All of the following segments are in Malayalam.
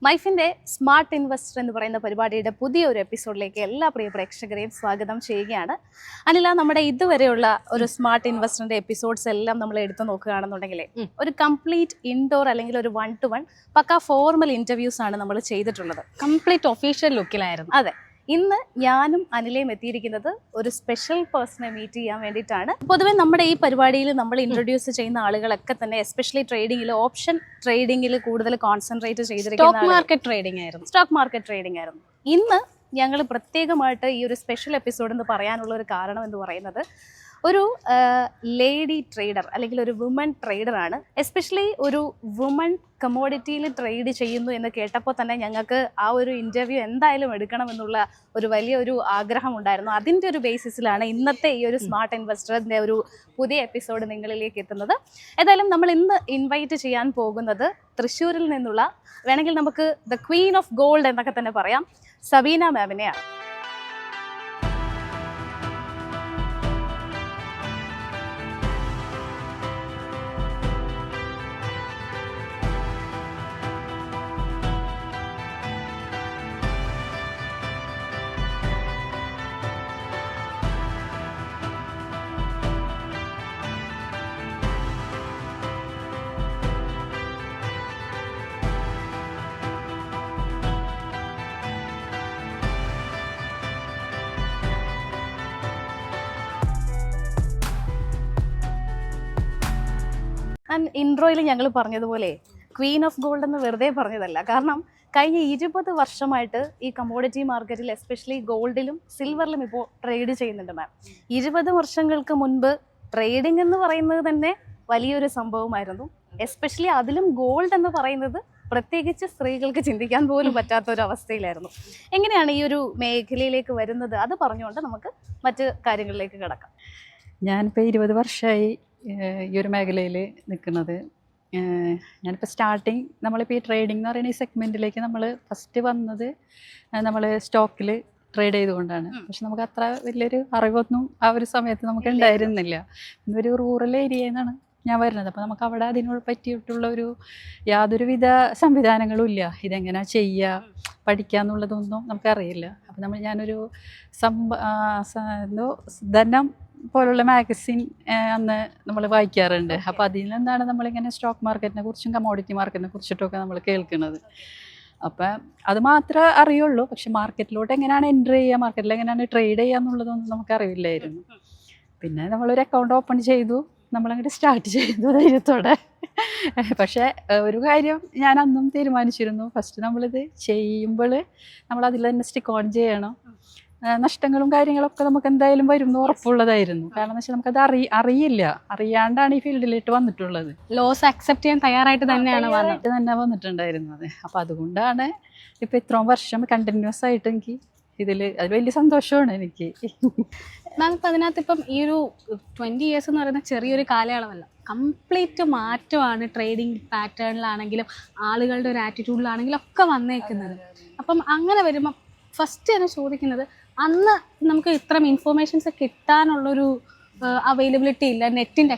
മൈഫിന്റെ സ്മാർട്ട് ഇൻവെസ്റ്റർ എന്ന് പറയുന്ന പരിപാടിയുടെ പുതിയൊരു എപ്പിസോഡിലേക്ക് എല്ലാ പ്രിയ പ്രേക്ഷകരെയും സ്വാഗതം ചെയ്യുകയാണ്. അനില, നമ്മുടെ ഇതുവരെയുള്ള ഒരു സ്മാർട്ട് ഇൻവെസ്റ്ററിന്റെ എപ്പിസോഡ്സ് എല്ലാം നമ്മൾ എടുത്തു നോക്കുകയാണെന്നുണ്ടെങ്കിൽ ഒരു കംപ്ലീറ്റ് ഇൻഡോർ അല്ലെങ്കിൽ ഒരു 1-to-1 പക്ക ഫോർമൽ ഇന്റർവ്യൂസ് ആണ് നമ്മൾ ചെയ്തിട്ടുള്ളത്. കംപ്ലീറ്റ് ഒഫീഷ്യൽ ലുക്കിലായിരുന്നു. അതെ, ഇന്ന് ഞാനും അനിലയും എത്തിയിരിക്കുന്നത് ഒരു സ്പെഷ്യൽ പേഴ്സണെ മീറ്റ് ചെയ്യാൻ വേണ്ടിയിട്ടാണ്. പൊതുവെ നമ്മുടെ ഈ പരിപാടിയിൽ നമ്മൾ ഇൻട്രൊഡ്യൂസ് ചെയ്യുന്ന ആളുകളൊക്കെ തന്നെ എസ്പെഷ്യലി ട്രേഡിംഗിൽ, ഓപ്ഷൻ ട്രേഡിംഗിൽ കൂടുതൽ കോൺസെൻട്രേറ്റ് ചെയ്തിരിക്കുന്ന സ്റ്റോക്ക് മാർക്കറ്റ് ട്രേഡിംഗ് ആയിരുന്നു. ഇന്ന് ഞങ്ങൾ പ്രത്യേകമായിട്ട് ഈ ഒരു സ്പെഷ്യൽ എപ്പിസോഡ് എന്ന് പറയാനുള്ള ഒരു കാരണം എന്ന് പറയുന്നത് ഒരു ലേഡി ട്രേഡർ അല്ലെങ്കിൽ ഒരു വുമൺ ട്രേഡറാണ്. എസ്പെഷ്യലി ഒരു വുമൺ കമോഡിറ്റിയിൽ ട്രേഡ് ചെയ്യുന്നു എന്ന് കേട്ടപ്പോൾ തന്നെ ഞങ്ങൾക്ക് ആ ഒരു ഇൻ്റർവ്യൂ എന്തായാലും എടുക്കണമെന്നുള്ള ഒരു വലിയൊരു ആഗ്രഹം ഉണ്ടായിരുന്നു. അതിൻ്റെ ഒരു ബേസിസിലാണ് ഇന്നത്തെ ഈ ഒരു സ്മാർട്ട് ഇൻവെസ്റ്ററിൻ്റെ ഒരു പുതിയ എപ്പിസോഡ് നിങ്ങളിലേക്ക് എത്തുന്നത്. ഏതായാലും നമ്മൾ ഇന്ന് ഇൻവൈറ്റ് ചെയ്യാൻ പോകുന്നത് തൃശ്ശൂരിൽ നിന്നുള്ള, വേണമെങ്കിൽ നമുക്ക് ദ ക്വീൻ ഓഫ് ഗോൾഡ് എന്നൊക്കെ തന്നെ പറയാം, സബീന മാമിനെയാണ്. ഇൻട്രോയിൽ ഞങ്ങൾ പറഞ്ഞതുപോലെ ക്വീൻ ഓഫ് ഗോൾഡ് എന്ന് വെറുതെ പറഞ്ഞതല്ല. കാരണം കഴിഞ്ഞ 20 വർഷമായിട്ട് ഈ കമോഡിറ്റി മാർക്കറ്റിൽ എസ്പെഷ്യലി ഗോൾഡിലും സിൽവറിലും ഇപ്പോൾ ട്രേഡ് ചെയ്യുന്നുണ്ട് മാം. 20 വർഷങ്ങൾക്ക് മുൻപ് ട്രേഡിംഗ് എന്ന് പറയുന്നത് തന്നെ വലിയൊരു സംഭവമായിരുന്നു. എസ്പെഷ്യലി അതിലും ഗോൾഡ് എന്ന് പറയുന്നത് പ്രത്യേകിച്ച് സ്ത്രീകൾക്ക് ചിന്തിക്കാൻ പോലും പറ്റാത്ത ഒരു അവസ്ഥയിലായിരുന്നു. എങ്ങനെയാണ് ഈ ഒരു മേഖലയിലേക്ക് വരുന്നത്? അത് പറഞ്ഞുകൊണ്ട് നമുക്ക് മറ്റ് കാര്യങ്ങളിലേക്ക് കിടക്കാം. ഞാനിപ്പോൾ 20 വർഷമായി ഈ ഒരു മേഖലയിൽ നിൽക്കുന്നത്. ഞാനിപ്പോൾ സ്റ്റാർട്ടിങ് നമ്മളിപ്പോൾ ഈ ട്രേഡിംഗ് എന്ന് പറയുന്ന ഈ സെഗ്മെൻറ്റിലേക്ക് നമ്മൾ ഫസ്റ്റ് വന്നത് നമ്മൾ സ്റ്റോക്കിൽ ട്രേഡ് ചെയ്തുകൊണ്ടാണ്. പക്ഷെ നമുക്ക് അത്ര വലിയൊരു അറിവൊന്നും ആ ഒരു സമയത്ത് നമുക്ക് ഉണ്ടായിരുന്നില്ല. ഒരു റൂറൽ ഏരിയയിൽ നിന്നാണ് ഞാൻ വരുന്നത്. അപ്പോൾ നമുക്ക് അവിടെ അതിനോട് പറ്റിയിട്ടുള്ള ഒരു യാതൊരുവിധ സംവിധാനങ്ങളും ഇല്ല. ഇതെങ്ങനെ ചെയ്യുക, പഠിക്കുക എന്നുള്ളതൊന്നും നമുക്കറിയില്ല. അപ്പോൾ ഞാനൊരു ധനം പോലുള്ള മാഗസിൻ അന്ന് നമ്മൾ വായിക്കാറുണ്ട്. അപ്പോൾ അതിൽ നിന്നാണ് നമ്മളിങ്ങനെ സ്റ്റോക്ക് മാർക്കറ്റിനെ കുറിച്ചും കമോഡിറ്റി മാർക്കറ്റിനെ കുറിച്ചിട്ടൊക്കെ നമ്മൾ കേൾക്കുന്നത്. അപ്പം അത് മാത്രമേ അറിയുള്ളൂ. പക്ഷെ മാർക്കറ്റിലോട്ട് എങ്ങനെയാണ് എൻട്രി ചെയ്യുക, മാർക്കറ്റിൽ എങ്ങനെയാണ് ട്രേഡ് ചെയ്യുക എന്നുള്ളതൊന്നും നമുക്കറിയില്ലായിരുന്നു. പിന്നെ നമ്മളൊരു അക്കൗണ്ട് ഓപ്പൺ ചെയ്തു, നമ്മളങ്ങോട്ട് സ്റ്റാർട്ട് ചെയ്തു ധൈര്യത്തോടെ. പക്ഷേ ഒരു കാര്യം ഞാൻ അന്നും തീരുമാനിച്ചിരുന്നു, ഫസ്റ്റ് നമ്മളിത് ചെയ്യുമ്പോൾ നമ്മളതിൽ തന്നെ സ്റ്റിക്ക് ഓൺ ചെയ്യണം. നഷ്ടങ്ങളും കാര്യങ്ങളൊക്കെ നമുക്ക് എന്തായാലും വരും എന്ന് ഉറപ്പുള്ളതായിരുന്നു. കാരണം എന്ന് വെച്ചാൽ നമുക്കത് അറിയില്ല, അറിയാണ്ടാണ് ഈ ഫീൽഡിലേക്ക് വന്നിട്ടുള്ളത്. ലോസ് അക്സെപ്റ്റ് ചെയ്യാൻ തയ്യാറായിട്ട് തന്നെയാണ് വന്നിട്ടുണ്ടായിരുന്നത്. അപ്പോൾ അതുകൊണ്ടാണ് ഇപ്പോൾ ഇത്രയും വർഷം കണ്ടിന്യൂസ് ആയിട്ട് എനിക്ക് അതിൽ വലിയ സന്തോഷമാണ് എനിക്ക്. മാം, ഇപ്പം അതിനകത്ത് ഇപ്പം ഈ ഒരു 20 years എന്ന് പറയുന്ന ചെറിയൊരു കാലയളവല്ല, കംപ്ലീറ്റ് മാറ്റമാണ് ട്രേഡിംഗ് പാറ്റേണിലാണെങ്കിലും ആളുകളുടെ ഒരു ആറ്റിറ്റ്യൂഡിലാണെങ്കിലും ഒക്കെ വന്നേക്കുന്നത്. അപ്പം അങ്ങനെ വരുമ്പം ഫസ്റ്റ് തന്നെ ചോദിക്കുന്നത്, അന്ന് നമുക്ക് ഇത്രയും ഇൻഫോർമേഷൻസ് കിട്ടാനുള്ളൊരു അവൈലബിലിറ്റി ഇല്ല, നെറ്റിൻ്റെ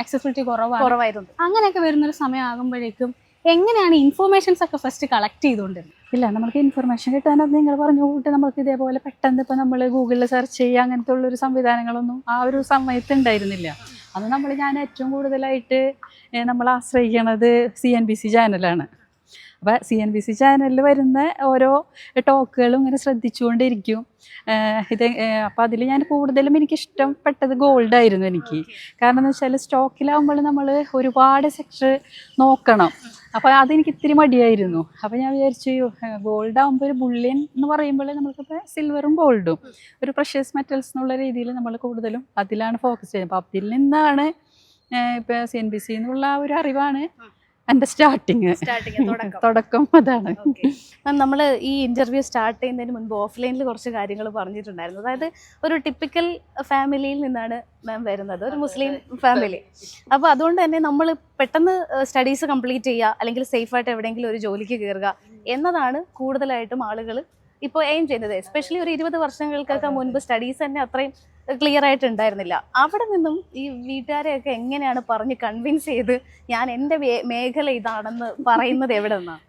അക്സസിബിലിറ്റി കുറവായിരുന്നു. അങ്ങനെയൊക്കെ വരുന്നൊരു സമയമാകുമ്പോഴേക്കും എങ്ങനെയാണ് ഇൻഫോർമേഷൻസ് ഒക്കെ ഫസ്റ്റ് കളക്ട് ചെയ്തുകൊണ്ടിരുന്നത്? ഇല്ല, നമുക്ക് ഇൻഫർമേഷൻ കിട്ടാനത് നിങ്ങൾ പറഞ്ഞു കൂട്ട് നമുക്ക് ഇതേപോലെ പെട്ടെന്ന് ഇപ്പോൾ നമ്മൾ ഗൂഗിളിൽ സെർച്ച് ചെയ്യുക അങ്ങനത്തെ ഉള്ളൊരു സംവിധാനങ്ങളൊന്നും ആ ഒരു സമയത്ത് ഉണ്ടായിരുന്നില്ല. അത് ഞാൻ ഏറ്റവും കൂടുതലായിട്ട് നമ്മൾ ആശ്രയിക്കുന്നത് CNBC ചാനലാണ്. അപ്പോൾ CNBC ചാനലിൽ വരുന്ന ഓരോ ടോക്കുകളും ഇങ്ങനെ ശ്രദ്ധിച്ചുകൊണ്ടിരിക്കും. അപ്പോൾ അതിൽ ഞാൻ കൂടുതലും എനിക്കിഷ്ടപ്പെട്ടത് ഗോൾഡായിരുന്നു എനിക്ക്. കാരണം എന്ന് വെച്ചാൽ സ്റ്റോക്കിലാകുമ്പോൾ നമ്മൾ ഒരുപാട് സെക്ടർ നോക്കണം. അപ്പോൾ അതെനിക്ക് ഇത്തിരി മടിയായിരുന്നു. അപ്പോൾ ഞാൻ വിചാരിച്ചു, ഗോൾഡ് ആകുമ്പോൾ ഒരു ബുള്ളിയൻ എന്ന് പറയുമ്പോൾ നമുക്കിപ്പോൾ സിൽവറും ഗോൾഡും ഒരു പ്രഷ്യസ് മെറ്റൽസ് എന്നുള്ള രീതിയിൽ നമ്മൾ കൂടുതലും അതിലാണ് ഫോക്കസ് ചെയ്യുന്നത്. അപ്പോൾ അതിൽ നിന്നാണ് ഇപ്പോൾ CNBC എന്നുള്ള ഒരു അറിവാണ് എൻ്റെ സ്റ്റാർട്ടിങ് തുടക്കം അതാണ്. നമ്മൾ ഈ ഇന്റർവ്യൂ സ്റ്റാർട്ട് ചെയ്യുന്നതിന് മുൻപ് ഓഫ്ലൈനിൽ കുറച്ച് കാര്യങ്ങൾ പറഞ്ഞിട്ടുണ്ടായിരുന്നു. അതായത് ഒരു ടിപ്പിക്കൽ ഫാമിലിയിൽ നിന്നാണ് മാം വരുന്നത്, ഒരു മുസ്ലിം ഫാമിലി. അപ്പോൾ അതുകൊണ്ട് തന്നെ നമ്മൾ പെട്ടെന്ന് സ്റ്റഡീസ് കംപ്ലീറ്റ് ചെയ്യുക, അല്ലെങ്കിൽ സേഫായിട്ട് എവിടെയെങ്കിലും ഒരു ജോലിക്ക് കയറുക എന്നതാണ് കൂടുതലായിട്ടും ആളുകൾ ഇപ്പോൾ എയിം ചെയ്യുന്നത്. എസ്പെഷ്യലി ഒരു 20 വർഷങ്ങൾക്കൊക്കെ മുൻപ് സ്റ്റഡീസ് തന്നെ അത്രയും ക്ലിയർ ആയിട്ട് ഉണ്ടായിരുന്നില്ല. അവിടെ നിന്നും ഈ വീട്ടുകാരെയൊക്കെ എങ്ങനെയാണ് പറഞ്ഞ് കൺവിൻസ് ചെയ്ത് ഞാൻ എൻ്റെ മേഖല ഇതാണെന്ന് പറയുന്നത് എവിടെ നിന്നാണ്?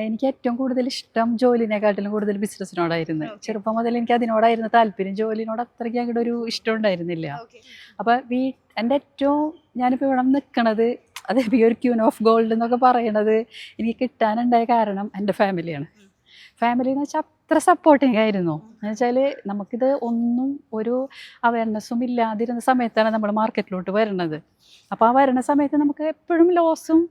എനിക്ക് ഏറ്റവും കൂടുതൽ ഇഷ്ടം ജോലിനെക്കാട്ടിലും കൂടുതൽ ബിസിനസ്സിനോടായിരുന്നു. ചെറുപ്പം മുതൽ എനിക്ക് അതിനോടായിരുന്നു താല്പര്യം. ജോലിനോട് അത്രയ്ക്ക് അങ്ങോട്ട് ഒരു ഇഷ്ടം ഉണ്ടായിരുന്നില്ല. അപ്പോൾ എൻ്റെ ഏറ്റവും ഞാനിപ്പോൾ ഇവിടെ നിൽക്കണത് അതേ ഒരു ക്യൂൻ ഓഫ് ഗോൾഡ് എന്നൊക്കെ പറയണത് എനിക്ക് കിട്ടാനുണ്ടായ കാരണം എൻ്റെ ഫാമിലിയാണ്. ഫാമിലി എന്ന് വെച്ചാൽ അത്ര സപ്പോർട്ടിങ് ആയിരുന്നു. എന്ന് വെച്ചാൽ നമുക്കിത് ഒന്നും ഒരു അവയർനെസ്സും ഇല്ലാതിരുന്ന സമയത്താണ് നമ്മൾ മാർക്കറ്റിലോട്ട് വരുന്നത്. അപ്പോൾ ആ വരുന്ന സമയത്ത് നമുക്ക് എപ്പോഴും ലോസും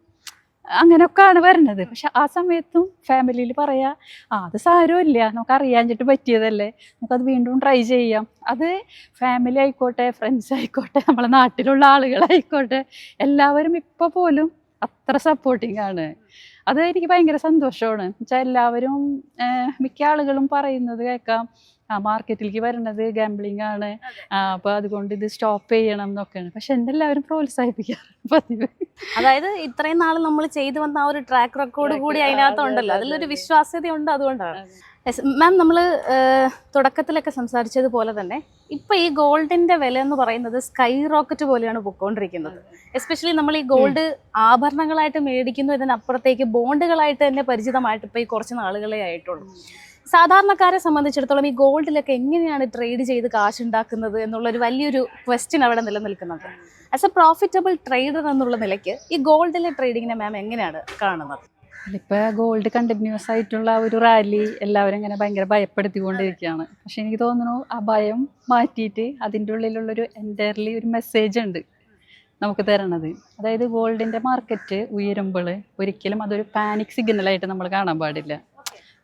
അങ്ങനെയൊക്കെയാണ് വരുന്നത്. പക്ഷെ ആ സമയത്തും ഫാമിലിയിൽ പറയാ അത് സാരമില്ല, നമുക്ക് അറിയാഞ്ഞിട്ട് പറ്റിയതല്ലേ, നമുക്കത് വീണ്ടും ട്രൈ ചെയ്യാം. അത് ഫാമിലി ആയിക്കോട്ടെ, ഫ്രണ്ട്സ് ആയിക്കോട്ടെ, നമ്മളെ നാട്ടിലുള്ള ആളുകളായിക്കോട്ടെ, എല്ലാവരും ഇപ്പോൾ പോലും അത്ര സപ്പോർട്ടിങ് ആണ്. അത് എനിക്ക് ഭയങ്കര സന്തോഷമാണ്. എന്നുവെച്ചാൽ എല്ലാവരും മിക്ക ആളുകളും പറയുന്നത് കേൾക്കാം, മാർക്കറ്റിലേക്ക് വരുന്നത് ഗാംബ്ലിംഗ് ആണ്, അപ്പോൾ അതുകൊണ്ട് ഇത് സ്റ്റോപ്പ് ചെയ്യണം എന്നൊക്കെയാണ്. പക്ഷെ എന്നെ എല്ലാവരും പ്രോത്സാഹിപ്പിക്കാറുണ്ട് പതിവ്. അതായത് ഇത്രയും നാൾ നമ്മൾ ചെയ്തു വന്ന ആ ഒരു ട്രാക്ക് റെക്കോർഡ് കൂടി അതിനകത്തുണ്ടല്ലോ, അതിലൊരു വിശ്വാസ്യതയുണ്ട്. അതുകൊണ്ടാണ് മാം നമ്മൾ തുടക്കത്തിലൊക്കെ സംസാരിച്ചതുപോലെ തന്നെ ഇപ്പം ഈ ഗോൾഡിൻ്റെ വില എന്ന് പറയുന്നത് സ്കൈ റോക്കറ്റ് പോലെയാണ് പൊയ്ക്കൊണ്ടിരിക്കുന്നത്. എസ്പെഷ്യലി നമ്മൾ ഈ ഗോൾഡ് ആഭരണങ്ങളായിട്ട് മേടിക്കുന്നു, ഇതിനപ്പുറത്തേക്ക് ബോണ്ടുകളായിട്ട് തന്നെ പരിചിതമായിട്ട് ഇപ്പോൾ ഈ കുറച്ച് നാളുകളെ ആയിട്ടുള്ളൂ. സാധാരണക്കാരെ സംബന്ധിച്ചിടത്തോളം ഈ ഗോൾഡിലൊക്കെ എങ്ങനെയാണ് ട്രേഡ് ചെയ്ത് കാശുണ്ടാക്കുന്നത് എന്നുള്ളൊരു വലിയൊരു ക്വസ്റ്റ്യൻ അവിടെ നിലനിൽക്കുന്നുണ്ട്. ആസ് എ പ്രോഫിറ്റബിൾ ട്രേഡർ എന്നുള്ള നിലയ്ക്ക് ഈ ഗോൾഡിലെ ട്രേഡിങ്ങിനെ മാം എങ്ങനെയാണ് കാണുന്നത്? ഇപ്പോൾ ഗോൾഡ് കണ്ടിന്യൂസ് ആയിട്ടുള്ള ഒരു റാലി എല്ലാവരും ഇങ്ങനെ ഭയങ്കര ഭയപ്പെടുത്തിക്കൊണ്ടിരിക്കുകയാണ്. പക്ഷെ എനിക്ക് തോന്നുന്നു ആ ഭയം മാറ്റിയിട്ട് അതിൻ്റെ ഉള്ളിലുള്ളൊരു എൻ്റയർലി ഒരു മെസ്സേജ് ഉണ്ട് നമുക്ക് തരണത്. അതായത് ഗോൾഡിൻ്റെ മാർക്കറ്റ് ഉയരുമ്പോൾ ഒരിക്കലും അതൊരു പാനിക് സിഗ്നലായിട്ട് നമ്മൾ കാണാൻ പാടില്ല.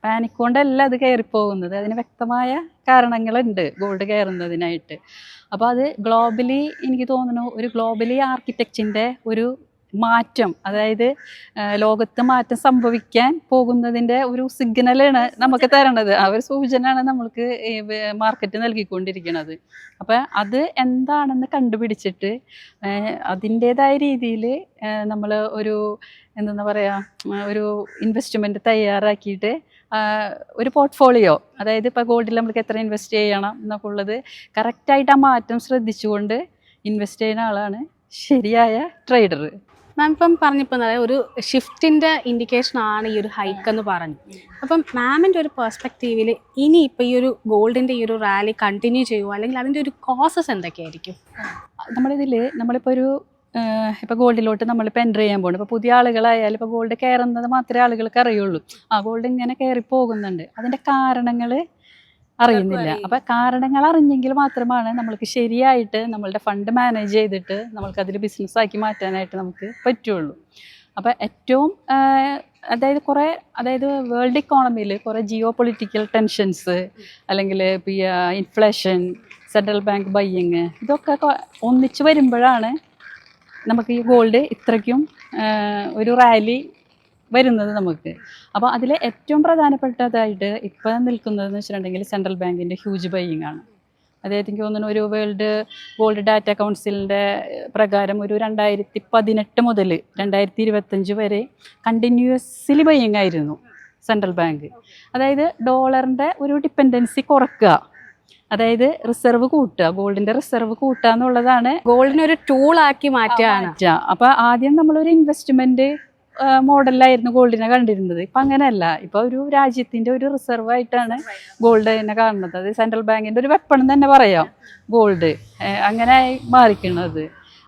പാനിക് കൊണ്ടല്ല അത് കയറിപ്പോകുന്നത്, അതിന് വ്യക്തമായ കാരണങ്ങളുണ്ട് ഗോൾഡ് കയറുന്നതിനായിട്ട്. അപ്പോൾ അത് ഗ്ലോബലി എനിക്ക് തോന്നുന്നു ഒരു ഗ്ലോബലി ആർക്കിടെക്റ്റിൻ്റെ ഒരു മാറ്റം, അതായത് ലോകത്ത് മാറ്റം സംഭവിക്കാൻ പോകുന്നതിൻ്റെ ഒരു സിഗ്നലാണ് നമുക്ക് തരണത്. ആ ഒരു സൂചനയാണ് നമ്മൾക്ക് മാർക്കറ്റ് നൽകിക്കൊണ്ടിരിക്കുന്നത്. അപ്പോൾ അത് എന്താണെന്ന് കണ്ടുപിടിച്ചിട്ട് അതിൻ്റേതായ രീതിയിൽ നമ്മൾ ഒരു എന്താ പറയുക ഒരു ഇൻവെസ്റ്റ്മെൻറ്റ് തയ്യാറാക്കിയിട്ട് ഒരു പോർട്ട്ഫോളിയോ, അതായത് ഇപ്പോൾ ഗോൾഡിൽ നമുക്ക് എത്ര ഇൻവെസ്റ്റ് ചെയ്യണം എന്നൊക്കെ ഉള്ളത് കറക്റ്റായിട്ട് ആ മാറ്റം ശ്രദ്ധിച്ചുകൊണ്ട് ഇൻവെസ്റ്റ് ചെയ്യുന്ന ആളാണ് ശരിയായ ട്രേഡർ. മാം ഇപ്പം പറഞ്ഞപ്പോൾ ഒരു ഷിഫ്റ്റിൻ്റെ ഇൻഡിക്കേഷൻ ആണ് ഈ ഒരു ഹൈക്ക് എന്ന് പറഞ്ഞു. അപ്പം മാമിൻ്റെ ഒരു പെർസ്പെക്റ്റീവിൽ ഇനി ഇപ്പോൾ ഈ ഒരു ഗോൾഡിൻ്റെ ഈ ഒരു റാലി കണ്ടിന്യൂ ചെയ്യുമോ, അല്ലെങ്കിൽ അതിൻ്റെ ഒരു കോസസ് എന്തൊക്കെയായിരിക്കും? നമ്മളിപ്പോൾ ഒരു ഇപ്പോൾ ഗോൾഡിലോട്ട് നമ്മളിപ്പോൾ എൻ്റർ ചെയ്യാൻ പോകുന്നു. ഇപ്പോൾ പുതിയ ആളുകളായാലും ഇപ്പോൾ ഗോൾഡ് കയറുന്നത് മാത്രമേ ആളുകൾക്ക് അറിയുള്ളൂ. ഗോൾഡ് ഇങ്ങനെ കയറി പോകുന്നുണ്ട്, അതിൻ്റെ കാരണങ്ങൾ അറിയുന്നില്ല. അപ്പോൾ കാരണങ്ങൾ അറിഞ്ഞെങ്കിൽ മാത്രമാണ് നമ്മൾക്ക് ശരിയായിട്ട് നമ്മളുടെ ഫണ്ട് മാനേജ് ചെയ്തിട്ട് നമ്മൾക്കതിൽ ബിസിനസ്സാക്കി മാറ്റാനായിട്ട് നമുക്ക് പറ്റുള്ളൂ. അപ്പോൾ ഏറ്റവും അതായത് വേൾഡ് ഇക്കോണമിയിൽ കുറേ ജിയോ പൊളിറ്റിക്കൽ ടെൻഷൻസ്, അല്ലെങ്കിൽ ഇൻഫ്ലേഷൻ, സെൻട്രൽ ബാങ്ക് ബയ്യിങ്, ഇതൊക്കെ ഒന്നിച്ച് വരുമ്പോഴാണ് നമുക്ക് ഈ ഗോൾഡ് ഇത്രയ്ക്കും ഒരു റാലി വരുന്നത് നമുക്ക്. അപ്പോൾ അതിൽ ഏറ്റവും പ്രധാനപ്പെട്ടതായിട്ട് ഇപ്പം നിൽക്കുന്നതെന്ന് വെച്ചിട്ടുണ്ടെങ്കിൽ സെൻട്രൽ ബാങ്കിൻ്റെ ഹ്യൂജ് ബയ്യിങ് ആണ്. അതായത് എനിക്ക് തോന്നുന്നു ഒരു വേൾഡ് ഗോൾഡ് ഡാറ്റ കൗൺസിലിൻ്റെ പ്രകാരം ഒരു 2018 മുതൽ 2025 വരെ കണ്ടിന്യൂസ്ലി ബയ്യിങ് ആയിരുന്നു സെൻട്രൽ ബാങ്ക്. അതായത് ഡോളറിൻ്റെ ഒരു ഡിപ്പെൻഡൻസി കുറയ്ക്കുക, അതായത് റിസർവ് കൂട്ടുക, ഗോൾഡിൻ്റെ റിസർവ് കൂട്ടുക എന്നുള്ളതാണ് ഗോൾഡിനെ ഒരു ടൂളാക്കി മാറ്റുകയാണ്. അപ്പോൾ ആദ്യം നമ്മളൊരു ഇൻവെസ്റ്റ്മെൻറ്റ് മോഡലിലായിരുന്നു ഗോൾഡിനെ കണ്ടിരുന്നത്. ഇപ്പം അങ്ങനെയല്ല. ഇപ്പോൾ ഒരു രാജ്യത്തിൻ്റെ ഒരു റിസർവ് ആയിട്ടാണ് ഗോൾഡിനെ കാണുന്നത്. അത് സെൻട്രൽ ബാങ്കിൻ്റെ ഒരു വെപ്പൺ തന്നെ പറയാം ഗോൾഡ്, അങ്ങനെ മാറിക്കുന്നത്.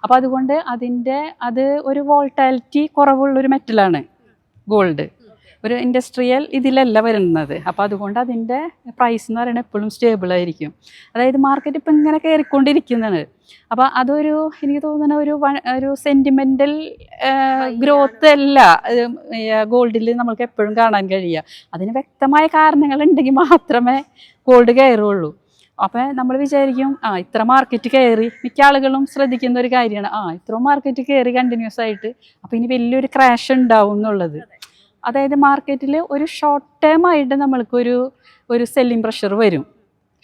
അപ്പോൾ അതുകൊണ്ട് അത് ഒരു വോൾട്ടാലിറ്റി കുറവുള്ളൊരു മെറ്റലാണ് ഗോൾഡ്. ഒരു ഇൻഡസ്ട്രിയൽ ഇതിലല്ല വരുന്നത്. അപ്പോൾ അതുകൊണ്ട് അതിൻ്റെ പ്രൈസ് എന്ന് പറയുന്നത് എപ്പോഴും സ്റ്റേബിളായിരിക്കും. അതായത് മാർക്കറ്റ് ഇപ്പം ഇങ്ങനെ കയറിക്കൊണ്ടിരിക്കുന്നതാണ്. അപ്പോൾ അതൊരു എനിക്ക് തോന്നുന്ന ഒരു സെൻറ്റിമെൻ്റൽ ഗ്രോത്ത് അല്ല ഗോൾഡിൽ നമുക്ക് എപ്പോഴും കാണാൻ കഴിയുക. അതിന് വ്യക്തമായ കാരണങ്ങളുണ്ടെങ്കിൽ മാത്രമേ ഗോൾഡ് കയറുള്ളൂ. അപ്പോൾ നമ്മൾ വിചാരിക്കും ഇത്ര മാർക്കറ്റ് കയറി, മിക്ക ആളുകളും ശ്രദ്ധിക്കുന്ന ഒരു കാര്യമാണ് ഇത്ര മാർക്കറ്റ് കയറി കണ്ടിന്യൂസ് ആയിട്ട്, അപ്പോൾ ഇനി വലിയൊരു ക്രാഷ് ഉണ്ടാവും എന്നുള്ളത്. അതായത് മാർക്കറ്റിൽ ഒരു ഷോർട്ട് ടേം ആയിട്ട് നമ്മൾക്കൊരു സെല്ലിംഗ് പ്രഷർ വരും